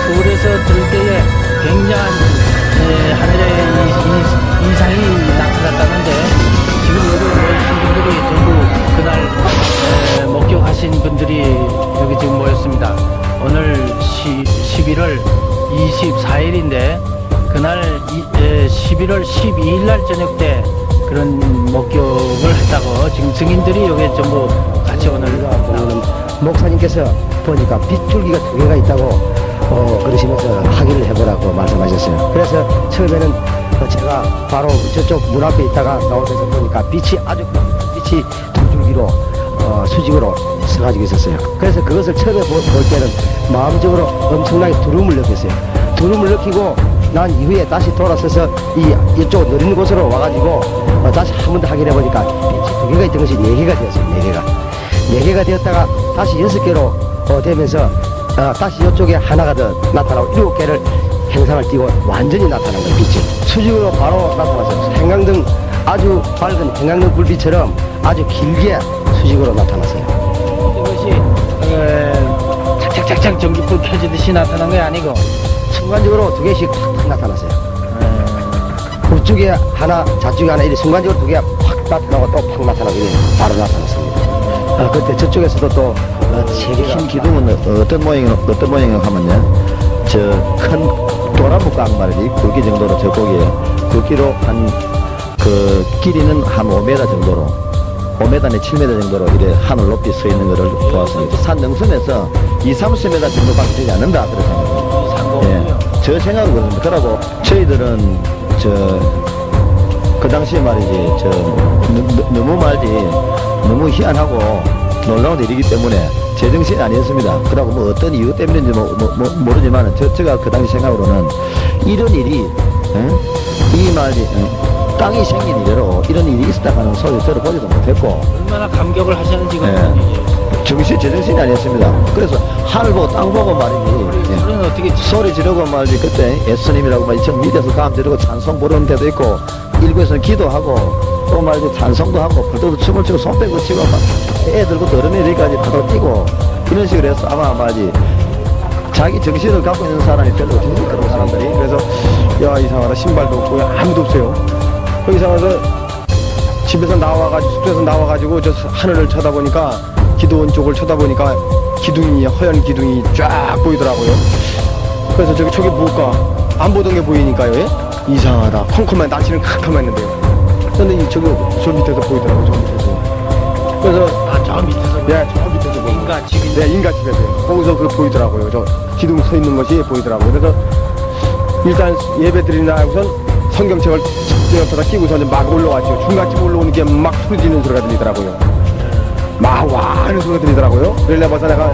서울에서 들을 때에 굉장한 하늘에 이상이 나타났다는데 지금 여기 모이신 분들이 전부 그날 목격하신 분들이 여기 지금 모였습니다. 오늘 11월 24일인데 그날 11월 12일 날 저녁 때 그런 목격을 했다고 지금 증인들이 여기 전부 같이 오늘 목사님께서 보니까 빗줄기가 2개가 있다고 그러시면서 확인을 해보라고 말씀하셨어요. 그래서 처음에는 제가 바로 저쪽 문 앞에 있다가 나오면서 보니까 빛이 2줄기로 수직으로 서가지고 있었어요. 그래서 그것을 처음에 볼 때는 마음적으로 엄청나게 두려움을 느꼈어요. 두려움을 느끼고 난 이후에 다시 돌아서서 이쪽 느린 곳으로 와가지고 다시 한 번 더 확인해 보니까 빛이 2개가 있던 것이 4개가 되었어요. 4개가 되었다가 다시 6개로 되면서 다시 이쪽에 하나가 더 나타나고 7개를 행상을 띄고 완전히 나타난 거예요. 빛이 수직으로 바로 나타났어요. 행강등 아주 밝은 행강등 불빛처럼 아주 길게 수직으로 나타났어요. 이것이 착착착착 전기불 켜지듯이 나타난 게 아니고 순간적으로 2개씩 팍 나타났어요. 우쪽에 하나 좌쪽에 하나 이렇게 순간적으로 2개가 팍 나타나고 또 팍 나타나고 바로 나타났습니다. 그때 저쪽에서도 또 흰 기둥은 어떤 모양이냐고 하면요, 저 큰 도나무깡 말이지, 굵기 정도로 저 고기에 굵기로 그 길이는 한 5m 정도로 5m 내 7m 정도로 이래 하늘 높이 서 있는 것을 보았습니다. 산 능선에서 2-30m 정도밖에 되지 않는다 그러잖아요. 예, 저 생각은 그렇습니다. 그러고 저희들은 그 당시에 말이지 너무 희한하고 놀라운 일이기 때문에 제정신이 아니었습니다. 그러고 뭐 어떤 이유 때문인지 모르지만 제가 그 당시 생각으로는 이런 일이 이 말이 땅이 생긴 이래로 이런 일이 있었다고 하는 소리 들어보지도 못했고 얼마나 감격을 하셨는지 제정신이 아니었습니다. 그래서 하늘 보고 땅 보고 말이지 소리는 어떻게 소리 지르고 말이지 그때 예수님이라고 말이지 전 밑에서 감 지르고 찬송 부르는 데도 있고 일부에서는 기도하고 또 말이지 찬송도 하고 불도도 춤을 추고 손 빼고 치고 애 들고 어른애들까지 파도 뛰고 이런 식으로 해서 아마 말이지 자기 정신을 갖고 있는 사람이 별로 없을 거라고 사람들이. 그래서 야 이상하다, 신발도 없고 아무도 없어요. 거기서 와서 집에서 나와가지고 숙소에서 나와가지고 저 하늘을 쳐다보니까 기도원 쪽을 쳐다보니까 기둥이 허연 기둥이 쫙 보이더라고요. 그래서 저기 뭘까 안 보던 게 보이니까요. 예? 이상하다. 컴컴한 날씨는 캄캄했는데요. 근데 저기 저 밑에서 보이더라고요. 저 밑에서. 그래서 저 밑에서 네, 저 밑에서 보이고. 인가집이 네, 인가집에서요. 거기서 그 보이더라고요. 저 기둥 서 있는 것이 보이더라고요. 그래서 일단 예배 드리나 하고선 성경책을 옆에다 끼고서 막 올라왔죠. 중간쯤 올라오는 게 막 소리 지르는 소리가 들리더라고요. 막 와 하는 소리가 들리더라고요. 그러려 봐서 내가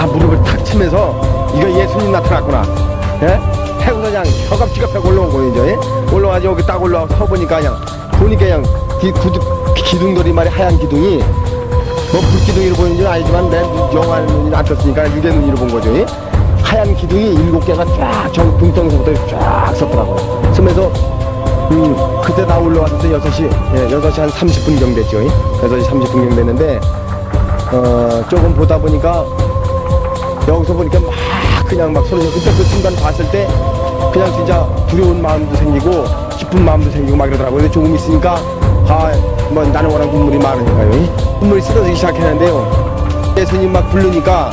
무릎을 탁 치면서 이거 예수님 나타났구나. 예? 해고서 그냥 혀갑지갑하고 올라온 거예요. 이제 올라와서 여기 딱 올라와서 서보니까 그냥 기둥돌이 말이 하얀 기둥이 뭐 불기둥이로 보이는지는 알지만 내 영화 눈이 안 떴으니까 유대 눈으로 본 거죠. 예? 하얀 기둥이 7개가 쫙 등덩이서부터 쫙 섰더라고요. 서면서 그때 나 올라왔을 때 6시 한 30분경 됐죠. 6시 30분경 됐는데 조금 보다 보니까 여기서 보니까 그냥 막 소리 그때 그 순간 봤을 때 그냥 진짜 두려운 마음도 생기고 기쁜 마음도 생기고 막 이러더라고요. 근데 조금 있으니까 뭐 나는 워낙 눈물이 많으니까요. 눈물이 쏟아지기 시작했는데요. 예수님 막 부르니까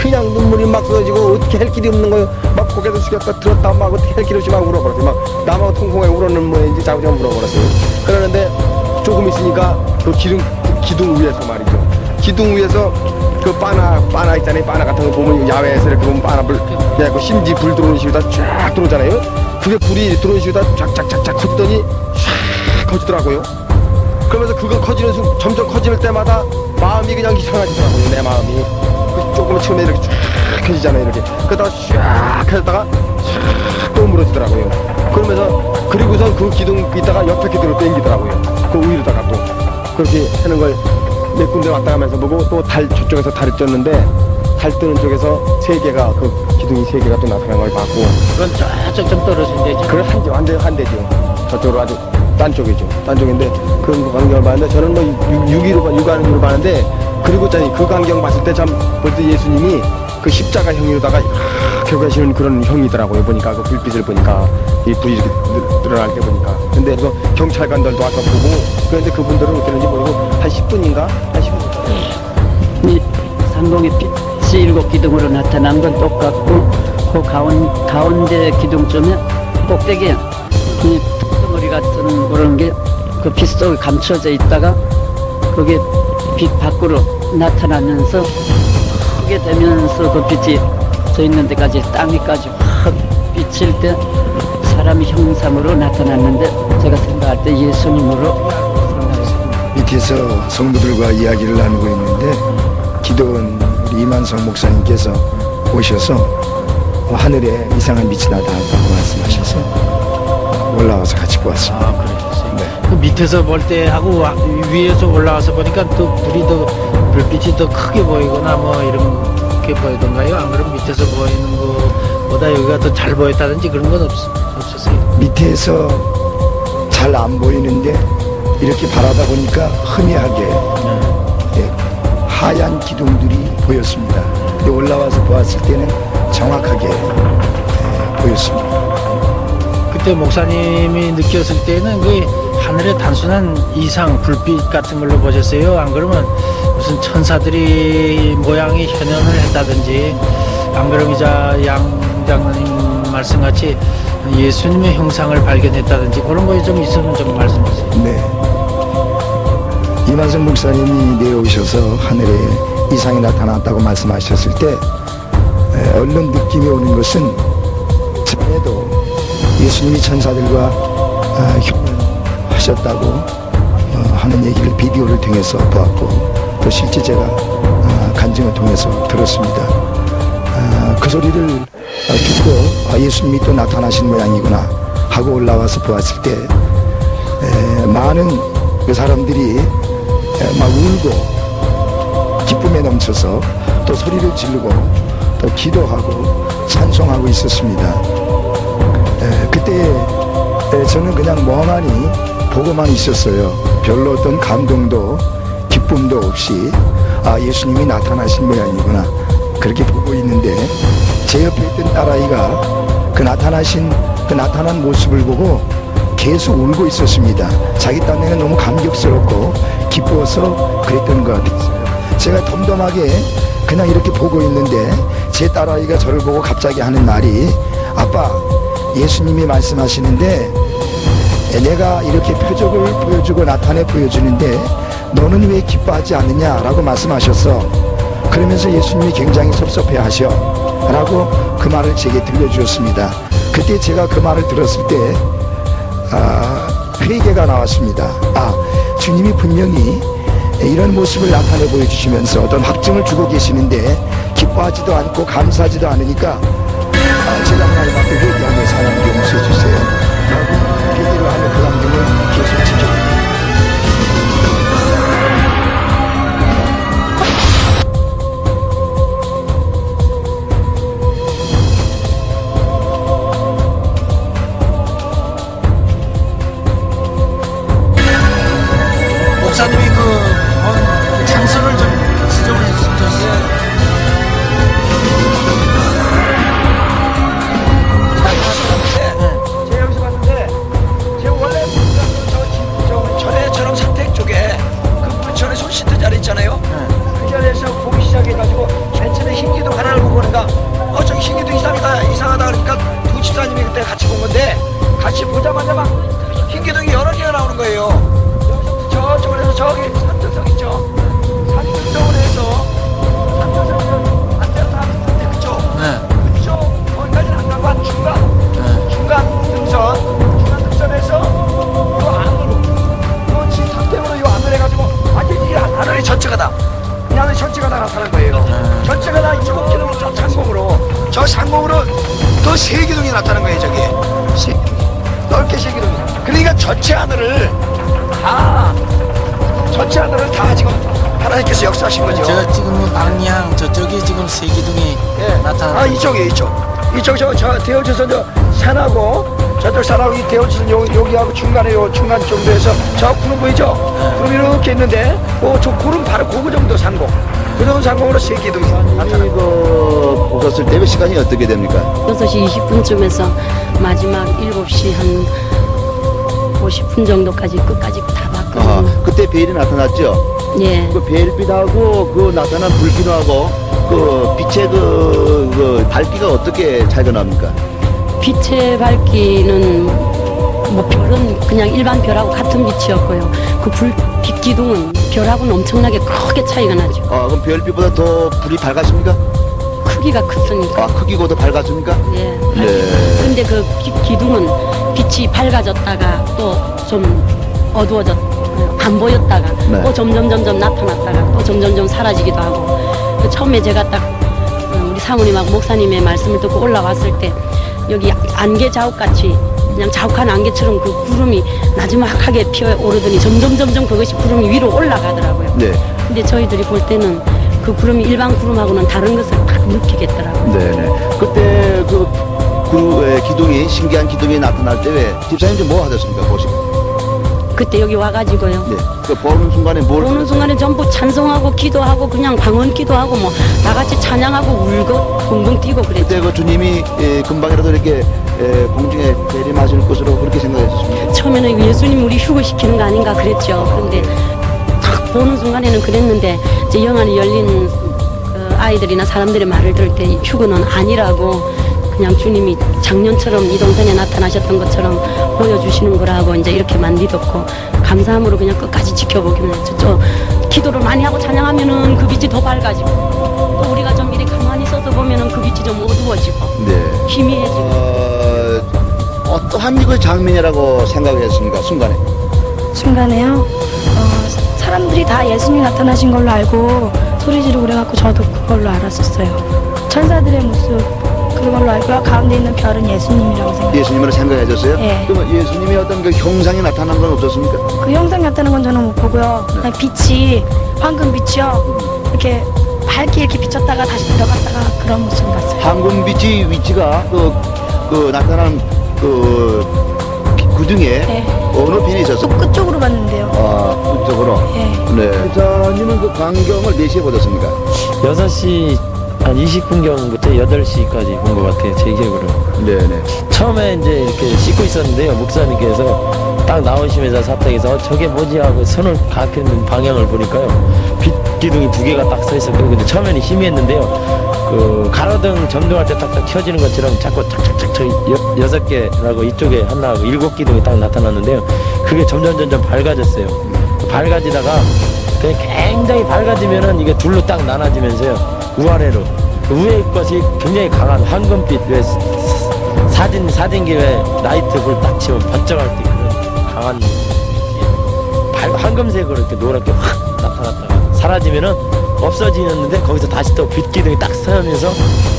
그냥 눈물이 막 쏟아지고 어떻게 할 길이 없는 거예요. 막 고개도 숙였다 들었다 막 어떻게 할 길이 없이 막 울어버렸어요. 막 남하고 통콩에 울었는 모양인지 자꾸자꾸 울어버렸어요. 그러는데 조금 있으니까 그 기둥 위에서 말이죠. 기둥 위에서 그 바나 있잖아요. 바나 같은 거 보면 야외에서 이렇게 보면 바나불, 그 심지 불 들어오는 식으로 쫙 들어오잖아요. 그게 불이 들어오는 식으로 쫙쫙쫙쫙 커지더니 쫙 커지더라고요. 그러면서 그거 점점 커질 때마다 마음이 그냥 이상해지더라고요. 내 마음이. 조금 처음에 이렇게 쫙 켜지잖아요. 이렇게. 그러다가 쫙 켜졌다가 쫙 또 물어지더라고요. 그러면서 그리고선 그 기둥 있다가 옆에 기둥으로 땡기더라고요. 그 위로다가 또 그렇게 하는 걸 몇 군데 왔다 가면서 보고 또 저쪽에서 달을 쪘는데 달 뜨는 쪽에서 그 기둥이 3개가 또 나타난 걸 봤고. 그건 저쪽 좀 떨어진 데죠? 그건 한 대죠. 저쪽으로 아주 딴 쪽이죠. 딴 쪽인데 그런 광경을 봤는데 저는 뭐 육안으로 봤는데 그리고 그 광경 봤을 때 참 벌써 예수님이 그 십자가형으로다가 이렇게 계시는 그런 형이더라고요. 보니까 그 불빛을 보니까 이 불이 이렇게 늘어날 때 보니까. 근데 그 경찰관들도 와서 보고 그런데 그분들은 어땠는지 모르고 한 10분인가? 한 10분. 이 상공의 빛이 7기둥으로 나타난 건 똑같고 그 가운데 기둥쯤에 꼭대기에 이 덩어리 같은 그런 게 그 빛 속에 감춰져 있다가 그게 빛 밖으로 나타나면서 크게 되면서 그 빛이 저 있는 데까지 땅에까지 확 비칠 때 사람의 형상으로 나타났는데 제가 생각할 때 예수님으로 생각했습니다. 밑에서 성도들과 이야기를 나누고 있는데 기도원 우리 이만성 목사님께서 오셔서 하늘에 이상한 빛이 나타났다고 말씀하셔서 올라와서 같이 보았습니다. 그러셨어요? 네. 그 밑에서 볼 때 하고 위에서 올라와서 보니까 또 불빛이 더 크게 보이거나 뭐 이렇게 보이던가요? 안 그러면 밑에서 보이는 것보다 여기가 더 잘 보였다든지 그런 건 없었어요? 밑에서 잘 안 보이는데 이렇게 바라다 보니까 희미하게 하얀 기둥들이 보였습니다. 근데 올라와서 보았을 때는 정확하게 보였습니다. 그때 목사님이 느꼈을 때는 그 하늘의 단순한 이상, 불빛 같은 걸로 보셨어요? 안 그러면 무슨 천사들이 모양이 현현을 했다든지, 안 그러면 양 장로님 말씀같이 예수님의 형상을 발견했다든지 그런 거에 좀 있으면 좀 말씀해주세요. 네. 이만성 목사님이 내려오셔서 하늘에 이상이 나타났다고 말씀하셨을 때 얼른 느낌이 오는 것은 전에도 예수님이 천사들과 협론하셨다고 하는 얘기를 비디오를 통해서 보았고 또 실제 제가 간증을 통해서 들었습니다. 그 소리를 듣고 예수님이 또 나타나신 모양이구나 하고 올라와서 보았을 때 많은 그 사람들이 막 울고 기쁨에 넘쳐서 또 소리를 지르고 또 기도하고 찬송하고 있었습니다. 그때 저는 그냥 멍하니 보고만 있었어요. 별로 어떤 감동도 기쁨도 없이 예수님이 나타나신 모양이구나 그렇게 보고 있는데 제 옆에 있던 딸아이가 그 나타난 모습을 보고 계속 울고 있었습니다. 자기 딴에는 너무 감격스럽고 기뻐서 그랬던 것 같았어요. 제가 덤덤하게 그냥 이렇게 보고 있는데 제 딸아이가 저를 보고 갑자기 하는 말이 아빠 예수님이 말씀하시는데 내가 이렇게 표적을 보여주고 나타내 보여주는데 너는 왜 기뻐하지 않느냐라고 말씀하셨어. 그러면서 예수님이 굉장히 섭섭해 하셔 라고 그 말을 제게 들려주었습니다. 그때 제가 그 말을 들었을 때 회개가 나왔습니다. 주님이 분명히 이런 모습을 나타내 보여주시면서 어떤 확증을 주고 계시는데 기뻐하지도 않고 감사하지도 않으니까 제가 하나님 앞에 회개하며 사랑을 용서해 주세요 라고 회개를 하며 그 감정을 계속 지켜줍니다. 목사님이 그 장소를 좀 지정해 주셨어요. 제가 여기서 봤는데 제가 원래 저 전에처럼 산택 쪽에 그 물천에 손 씻는 자리 있잖아요. 그 자리에서 보기 시작해가지고 맨 처음에 흰기둥 하나를 보고 그러니까 저기 흰기둥 이상하다 그러니까 두 집사님이 그때 같이 본 건데 같이 보자마자 막 흰기둥이 여러 개가 나오는 거예요. 저쪽으로 해서 저기 산등성 있죠. 산등성으로 해서 산등성은 안대로 다 비슷한데 그쪽 그쪽 거기까지는 안 가고 한 중간 등선에서 요 안으로 요 지금 상태로 요 안으로 해가지고 완전히 이 하늘이 전체가 다 이 하늘이 전체가 다 나타난 거예요. 전체가 다 이쪽 기둥으로 저 상공으로 저 상공으로 또 세 기둥이 나타난 거예요. 저기 세 기둥이 넓게 세 기둥이 그러니까 전체 하늘을 전체 하늘을 다 지금 하나님께서 역사하신 거죠. 제가 지금 방향 저쪽에 지금 세 기둥이 나타나. 이쪽이에요, 이쪽 저 대우조선 저 산하고 저쪽 산하고 이 대우조선 여기하고 중간에 요 중간 정도에서 저 구름 보이죠? 구름이 이렇게 있는데 저 구름 바로 그거 정도 상공. 그 정도 상공으로 세 기둥이 나타나는 거 보셨을 때 시간이 어떻게 됩니까? 6시 20분쯤에서 마지막 7시 한 50분 정도까지 끝까지 다 봤거든요. 그때 베일이 나타났죠? 예. 그 베일빛하고 그 나타난 불빛하고 그 빛의 그 밝기가 어떻게 차이가 납니까? 빛의 밝기는 뭐 별은 그냥 일반 별하고 같은 빛이었고요. 그 불빛 기둥은 별하고는 엄청나게 크게 차이가 나죠. 그럼 별빛보다 더 불이 밝았습니까? 크기가 크으니까. 크기가 더 밝았습니까? 예. 네. 근데 그 기둥은 빛이 밝아졌다가 또 좀 안 보였다가 또 점점 나타났다가 또 점점 사라지기도 하고. 그 처음에 제가 딱 우리 사모님하고 목사님의 말씀을 듣고 올라왔을 때 여기 안개 자욱같이 그냥 자욱한 안개처럼 그 구름이 나지막하게 피어오르더니 점점 그것이 구름이 위로 올라가더라고요. 네. 근데 저희들이 볼 때는 그 구름이 일반 구름하고는 다른 것을 딱 느끼겠더라고요. 네네. 그때 그 기둥이 신기한 기둥이 나타날 때 왜 집사님 좀 뭐 하셨습니까? 보시고. 그때 여기 와가지고요. 네. 그 보는 순간에 보는 순간에 전부 찬송하고 기도하고 그냥 방언 기도하고 뭐 다 같이 찬양하고 울고 붕붕 뛰고 그랬죠. 그때 그 주님이 금방이라도 이렇게 공중에 재림하실 것으로 그렇게 생각했습니다. 처음에는 예수님 우리 휴거시키는 거 아닌가 그랬죠. 그런데 딱 보는 순간에는 그랬는데 이제 영안이 열린 아이들이나 사람들의 말을 들을 때 휴거는 아니라고 그냥 주님이 작년처럼 이 동산에 나타나셨던 것처럼 보여주시는 거라고 이제 이렇게만 믿었고 감사함으로 그냥 끝까지 지켜보기만 했죠. 저 기도를 많이 하고 찬양하면은 그 빛이 더 밝아지고 또 우리가 좀 이렇게 가만히 서서 보면은 그 빛이 좀 어두워지고 희미해지고. 어떠한 그 장면이라고 생각했습니까? 순간에요? 사람들이 다 예수님이 나타나신 걸로 알고 소리 지르고 그래갖고 저도 그걸로 알았었어요. 천사들의 모습 그걸로 알고요. 가운데 있는 별은 예수님이라고 생각해요. 예수님으로 생각해줬어요? 네. 그러면 예수님의 어떤 그 형상이 나타난 건 없었습니까? 그 형상 나타난 건 저는 못 보고요. 그냥 빛이 황금빛이요. 이렇게 밝게 이렇게 비쳤다가 다시 들어갔다가 그런 모습을 봤어요. 황금빛이 위치가 그 나타난 그 구등에 어느 편에 있었어요? 끝쪽으로 봤는데요. 끝쪽으로? 네. 기사님은 그 광경을 몇 시에 보셨습니까? 6시 한 20분경부터 8시까지 본 것 같아요, 제 기억으로. 네네. 처음에 이제 이렇게 씻고 있었는데요, 목사님께서 딱 나오시면서 사택에서 저게 뭐지 하고 손을 가리키는 방향을 보니까요, 빛 기둥이 2개가 딱 서 있었거든요. 근데 처음에는 희미했는데요, 그 가로등 점등할 때 딱딱 켜지는 것처럼 자꾸 착착착착 6개라고 이쪽에 하나하고 7기둥이 딱 나타났는데요. 그게 점점 밝아졌어요. 밝아지다가 그냥 굉장히 밝아지면은 이게 둘로 딱 나눠지면서요. 우아래로. 그 위에 것이 굉장히 강한 황금빛, 왜 사진기 왜 라이트 불 딱 치면 번쩍할 때 그런 강한 황금색으로 이렇게 노랗게 확 나타났다가 사라지면은 없어지는데 거기서 다시 또 빛기둥이 딱 서면서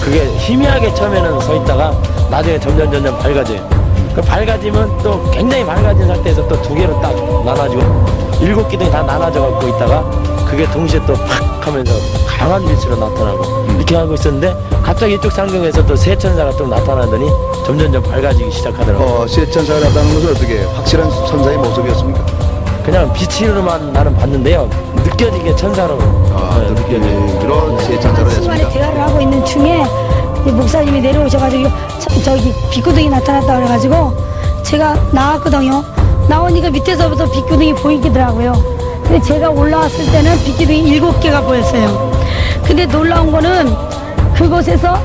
그게 희미하게 처음에는 서 있다가 나중에 점점 밝아져요. 그 밝아지면 또 굉장히 밝아진 상태에서 또 2개로 딱 나눠지고 7기둥이 다 나눠져 갖고 있다가 그게 동시에 또 팍 하면서 강한 빛으로 나타나고 이렇게 하고 있었는데 갑자기 이쪽 상경에서 또 새 천사가 또 나타나더니 점점 밝아지기 시작하더라고요. 새 천사가 나타나는 것은 어떻게 확실한 천사의 모습이었습니까? 그냥 빛으로만 나는 봤는데요. 느껴지게 천사로 느껴지게 그런 새 천사로 순간에 됐습니다. 대화를 하고 있는 중에 목사님이 내려오셔가지고 저기 빛구둥이 나타났다 그래가지고 제가 나왔거든요. 나오니까 밑에서부터 빛구둥이 보이더라고요. 근데 제가 올라왔을 때는 빛기둥이 7개가 보였어요. 근데 놀라운 거는 그곳에서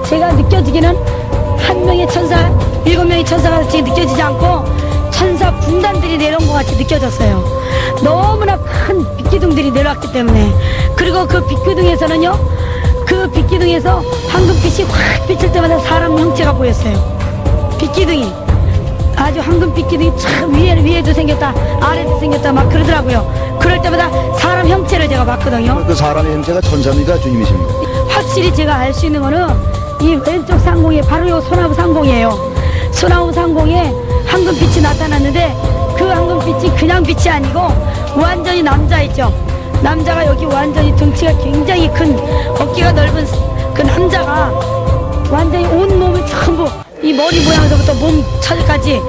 제가 느껴지기는 한 명의 천사, 7명의 천사가 같이 느껴지지 않고 천사 군단들이 내려온 것 같이 느껴졌어요. 너무나 큰 빛기둥들이 내려왔기 때문에. 그리고 그 빛기둥에서는요, 그 빛기둥에서 황금빛이 확 비칠 때마다 사람 형체가 보였어요. 빛기둥이. 아주 황금빛 기둥이 참 위에도 생겼다 아래도 생겼다 막 그러더라고요. 그럴 때마다 사람 형체를 제가 봤거든요. 그 사람의 형체가 천사입니까? 주님이십니까? 확실히 제가 알 수 있는 거는 이 왼쪽 상공에 바로 요 소나무 상공이에요. 소나무 상공에 황금빛이 나타났는데 그 황금빛이 그냥 빛이 아니고 완전히 남자 있죠. 남자가 여기 완전히 등치가 굉장히 큰 어깨가 넓은 그 남자가 완전히 온 몸을 전부 이 머리 모양서부터 몸 처지까지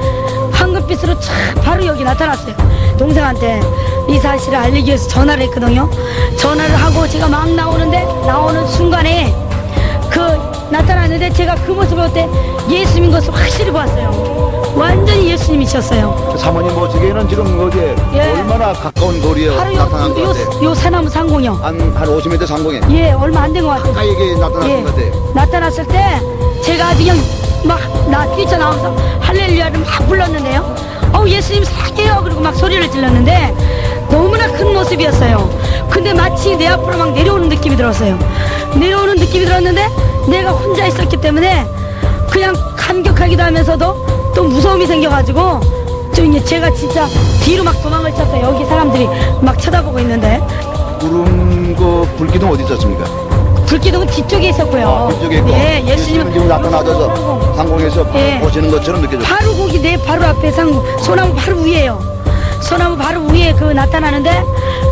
황금빛으로 촥 바로 여기 나타났어요. 동생한테 이 사실을 알리기 위해서 전화를 했거든요. 전화를 하고 제가 막 나오는 순간에 나타났는데 제가 그 모습을 볼 때 예수님인 것을 확실히 보았어요. 완전히 예수님이셨어요. 사모님 모시기에는 지금 어디에 얼마나 가까운 거리에 나타난 것 같아요? 요 사나무 상공이요. 한 50m 상공에? 예, 얼마 안 된 것 같아요. 가까이게 나타났던 것 같아요. 나타났을 때 제가 아주 그냥 막 뛰쳐나와서 할렐루야를 막 불렀는데요. 예수님 사랑해요. 그리고 막 소리를 질렀는데 너무나 큰 모습이었어요. 근데 마치 내 앞으로 막 내려오는 느낌이 들었어요. 내려오는 느낌이 들었는데 내가 혼자 있었기 때문에 그냥 감격하기도 하면서도 또 무서움이 생겨가지고 제가 진짜 뒤로 막 도망을 쳤어요. 여기 사람들이 막 쳐다보고 있는데. 구름 불기둥 어디 있었습니까? 불기둥은 뒤쪽에 있었고요. 뒤쪽에 있고. 예, 예수님은 지금 나타나셔서 상공에서 보시는 것처럼 느껴졌어요. 바로 거기 내 바로 앞에 소나무 바로 위에요. 소나무 바로 위에 나타나는데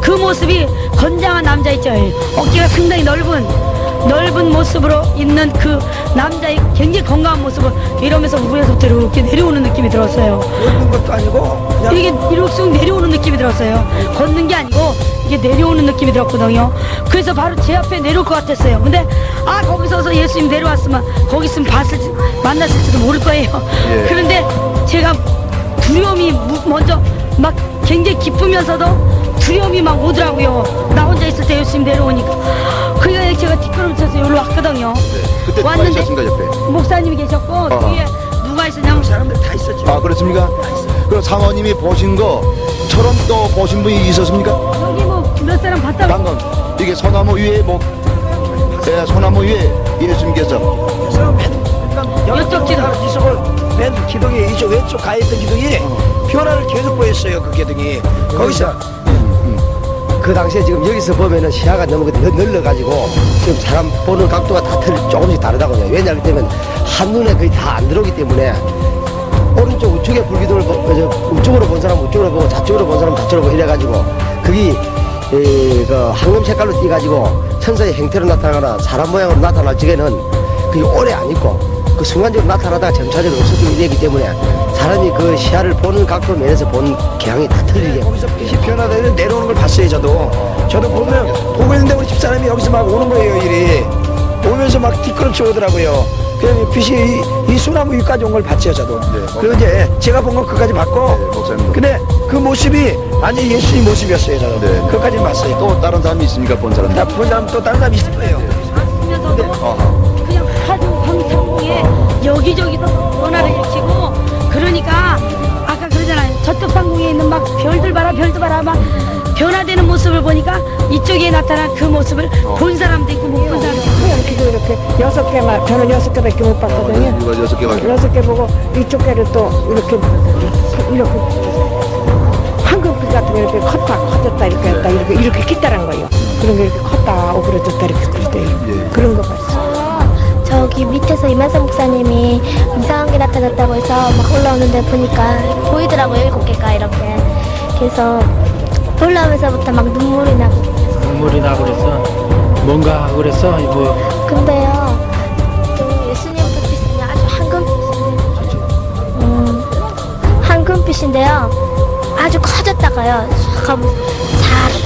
그 모습이 건장한 남자 있죠. 어깨가 상당히 넓은 모습으로 있는 그 남자의 굉장히 건강한 모습을 이러면서 위에서부터 이렇게 내려오는 느낌이 들었어요. 걷는 것도 아니고 그냥 이게 이렇게 내려오는 느낌이 들었어요. 걷는 게 아니고 이게 내려오는 느낌이 들었거든요. 그래서 바로 제 앞에 내려올 것 같았어요. 근데 거기서서 예수님 내려왔으면 거기 있으면 만났을지도 모를 거예요. 예. 그런데 제가 두려움이 먼저 막 굉장히 기쁘면서도 두려움이 막 오더라고요. 나 혼자 있을 때 예수님 내려오니까. 그러니까 제가 뒷걸음쳐서 여기로 왔거든요. 그때 누가 있었습니까, 옆에? 목사님이 계셨고 뒤에 누가 있었냐면 사람들 다 있었죠. 그렇습니까? 그럼 사모님이 보신 것처럼 또 보신 분이 있었습니까? 여기 몇 사람 봤다고. 방금 이게 소나무 위에 소나무 위에 예수님께서 이쪽 맨 기둥이 이쪽 왼쪽 가있던 기둥이 변화를 계속 보였어요. 그 기둥이 거기서 그 당시에 지금 여기서 보면은 시야가 너무 넓어가지고 지금 사람 보는 각도가 다 조금씩 다르다고요. 왜냐하기 때문에 한눈에 거의 다 안 들어오기 때문에 오른쪽 우측에 불기둥을 우측으로 본 사람 우측으로 보고 좌측으로 본 사람 좌측으로 보고 이래가지고 그게 그 황금 색깔로 띄가지고 천사의 형태로 나타나거나 사람 모양으로 나타날 적에는 그게 오래 안 있고 그 순간적으로 나타나다가 점차적으로 없어지고 이러기 때문에 사람이 그 시야를 보는 각도 면에서 본 경향이 다 틀리게. 거기서 빛이 변화되는 내려오는 걸 봤어요. 저도 보고 있는데 우리 집사람이 여기서 막 오는 거예요. 이리 오면서 막 뒷걸음쳐 오더라고요. 그래서 빛이 이 소나무 위까지 온 걸 봤죠. 저도. 그리고 이제 제가 본 건 그까지 봤고 근데 그 모습이 완전히 예수님 모습이었어요. 저도. 그까지 봤어요. 또 다른 사람이 있습니까? 본 사람? 본 사람 또 다른 사람이 있을 거예요. 그냥 하도 상공에 여기저기서 원화를 일으키고 그러니까 아까 그러잖아요. 저쪽 상공에 있는 막 별들 봐라 막 변화되는 모습을 보니까 이쪽에 나타난 그 모습을 본 사람도 있고 못 본 사람도 있고 이렇게 6개만 저는 6개밖에 못 봤거든요. 이거 6개만 6개 보고 이쪽 개를 또 이렇게 황금빛 같은 게 이렇게 컸다 커졌다 이렇게 했다 이렇게 깃다란 거예요. 그런 게 이렇게 컸다 오그러졌다 이렇게 그랬대요. 그런 거 봤어요. 저기 밑에서 이만사 목사님이 이상한 게 나타났다고 해서 막 올라오는데 보니까 보이더라고요. 7개가 이렇게. 그래서 올라오면서부터 막 눈물이 나고 그랬어. 뭔가 하고 그랬어. 뭐 근데요 또 예수님 불빛이 아주 황금빛인데요 아주 커졌다가요 싹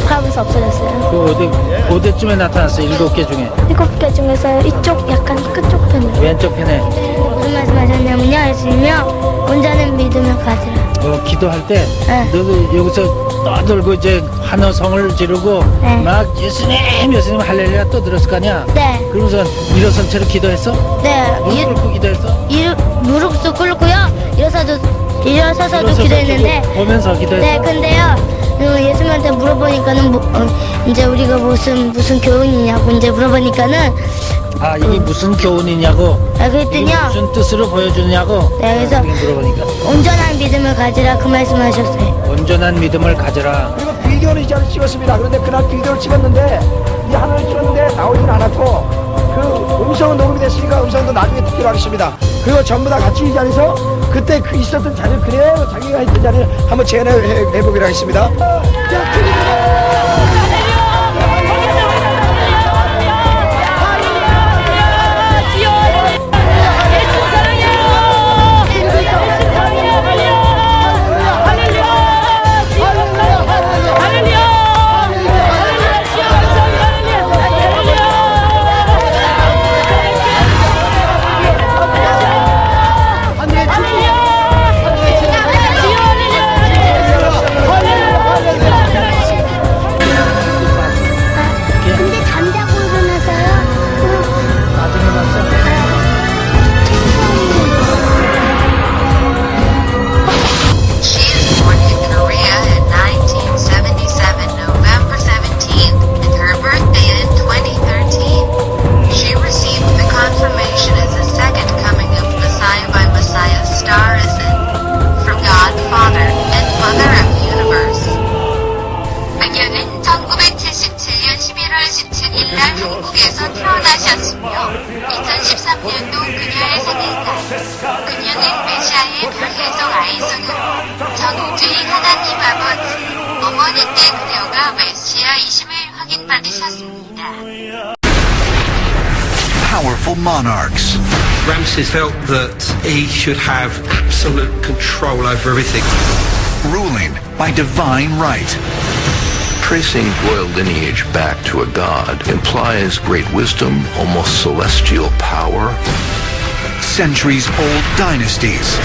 하면서 없어졌어요. 그 어디쯤에 나타났어? 7개 중에 7개 중에서 이쪽 약간 끝쪽 편에 왼쪽 편에. 무슨 말씀하셨냐면요 예수님이요 온전한 믿음을 가지라. 기도할 때 너도 여기서 떠들고 이제 환호성을 지르고 막 예수님 할렐루야 떠들었을 거 아니야? 네. 그러면서 일어선 채로 기도했어? 네. 무릎 꿇고 기도했어? 무릎도 꿇고요. 일어서서도 기도했는데 보면서 기도했어? 네. 근데요 예수님한테 물어보니까는 이제 우리가 무슨 교훈이냐고 이제 물어보니까는 이게 무슨 교훈이냐고? 그랬더니요 이게 무슨 뜻으로 보여주냐고? 네, 그래서 물어보니까 온전한 믿음을 가지라 그 말씀하셨어요. 온전한 믿음을 가져라. 그리고 비디오를 이 자리에 찍었습니다. 그런데 그날 비디오를 찍었는데 이 하늘을 찍었는데 나오진 않았고 그 음성은 녹음이 됐으니까 음성도 나중에 듣기로 하겠습니다. 그리고 전부 다 같이 이 자리에서 그때 있었던 자리를 그대로 자기가 했던 자리를 한번 재현해보기로 하겠습니다. Powerful monarchs. Ramses felt that he should have absolute control over everything. Ruling by divine right. Tracing royal lineage back to a god implies great wisdom, almost celestial power. Centuries-old dynasties,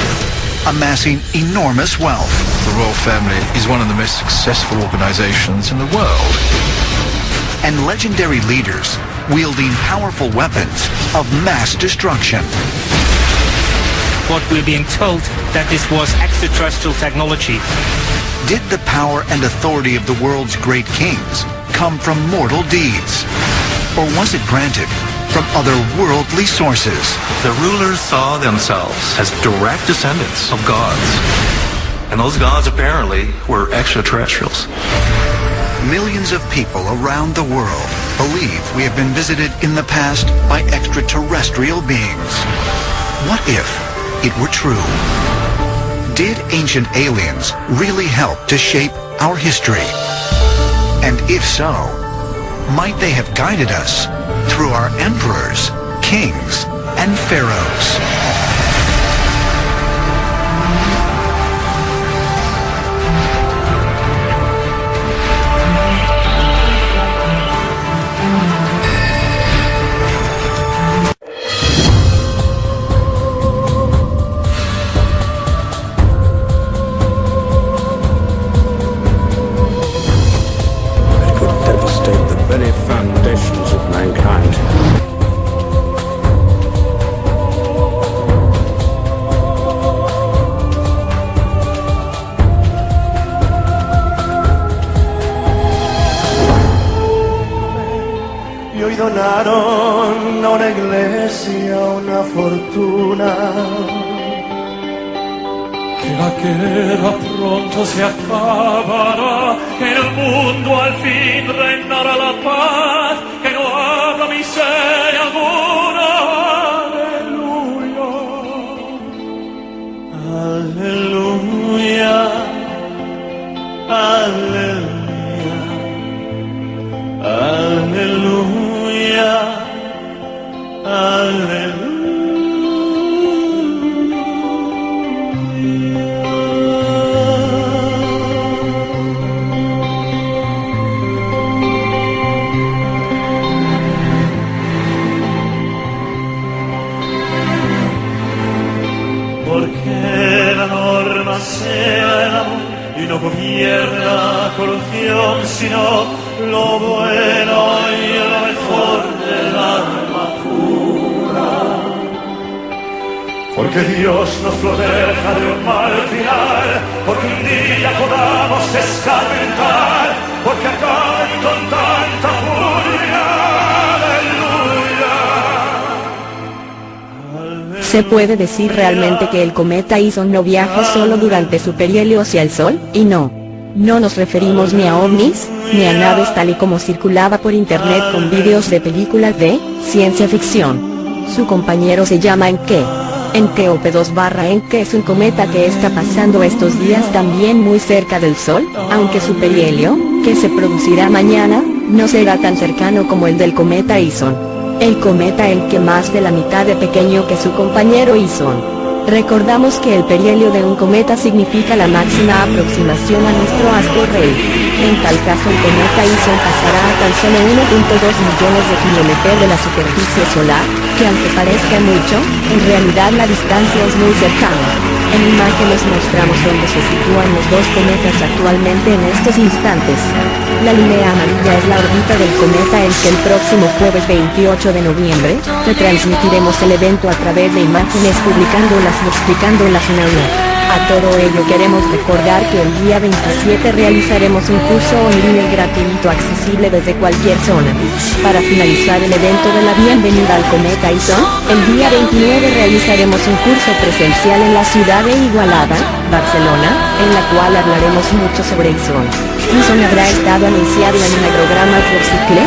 amassing enormous wealth. The royal family is one of the most successful organizations in the world. And legendary leaders wielding powerful weapons of mass destruction. What we're being told that this was extraterrestrial technology. Did the power and authority of the world's great kings come from mortal deeds? Or was it granted from otherworldly sources? The rulers saw themselves as direct descendants of gods. And those gods apparently were extraterrestrials. Millions of people around the world believe we have been visited in the past by extraterrestrial beings. What if it were true? Did ancient aliens really help to shape our history? And if so, might they have guided us through our emperors, kings, and pharaohs? donaron a una iglesia una fortuna. Que la guerra pronto se acabará, que en el mundo al fin reinará la paz, que no habrá miseria alguna. Aleluya, aleluya, aleluya, aleluya. Porque la norma sea el amor y no gobierna corrupción, sino lo bueno y lo mejor del alma pura. Porque Dios nos proteja de un mal final, porque un día podamos escarmentar, porque acaben con tanta furia. ¿Se puede decir realmente que el cometa Ison no viaja solo durante su perihelio hacia el Sol? Y no nos referimos ni a ovnis, ni a naves tal y como circulaba por internet con vídeos de películas de ciencia ficción. Su compañero se llama Enke o P2/Enke es un cometa que está pasando estos días también muy cerca del Sol, aunque su perihelio, que se producirá mañana, no será tan cercano como el del cometa Ison. El cometa Enke más de la mitad de pequeño que su compañero Ison. Recordamos que el perihelio de un cometa significa la máxima aproximación a nuestro astro rey. En tal caso el cometa Ison pasará a tan solo 1.2 millones de kilómetros de la superficie solar, que aunque parezca mucho, en realidad la distancia es muy cercana. En imágenes mostramos dónde se sitúan los dos cometas actualmente en estos instantes. La línea amarilla es la órbita del cometa Enke. El próximo jueves 28 de noviembre, retransmitiremos el evento a través de imágenes publicándolas y explicándolas en audio. A todo ello queremos recordar que el día 27 realizaremos un curso online gratuito accesible desde cualquier zona. Para finalizar el evento de la bienvenida al cometa Ison, el día 29 realizaremos un curso presencial en la ciudad de Igualada, Barcelona, en la cual hablaremos mucho sobre Ison. Ison habrá estado anunciado en un agrograma por Cicle,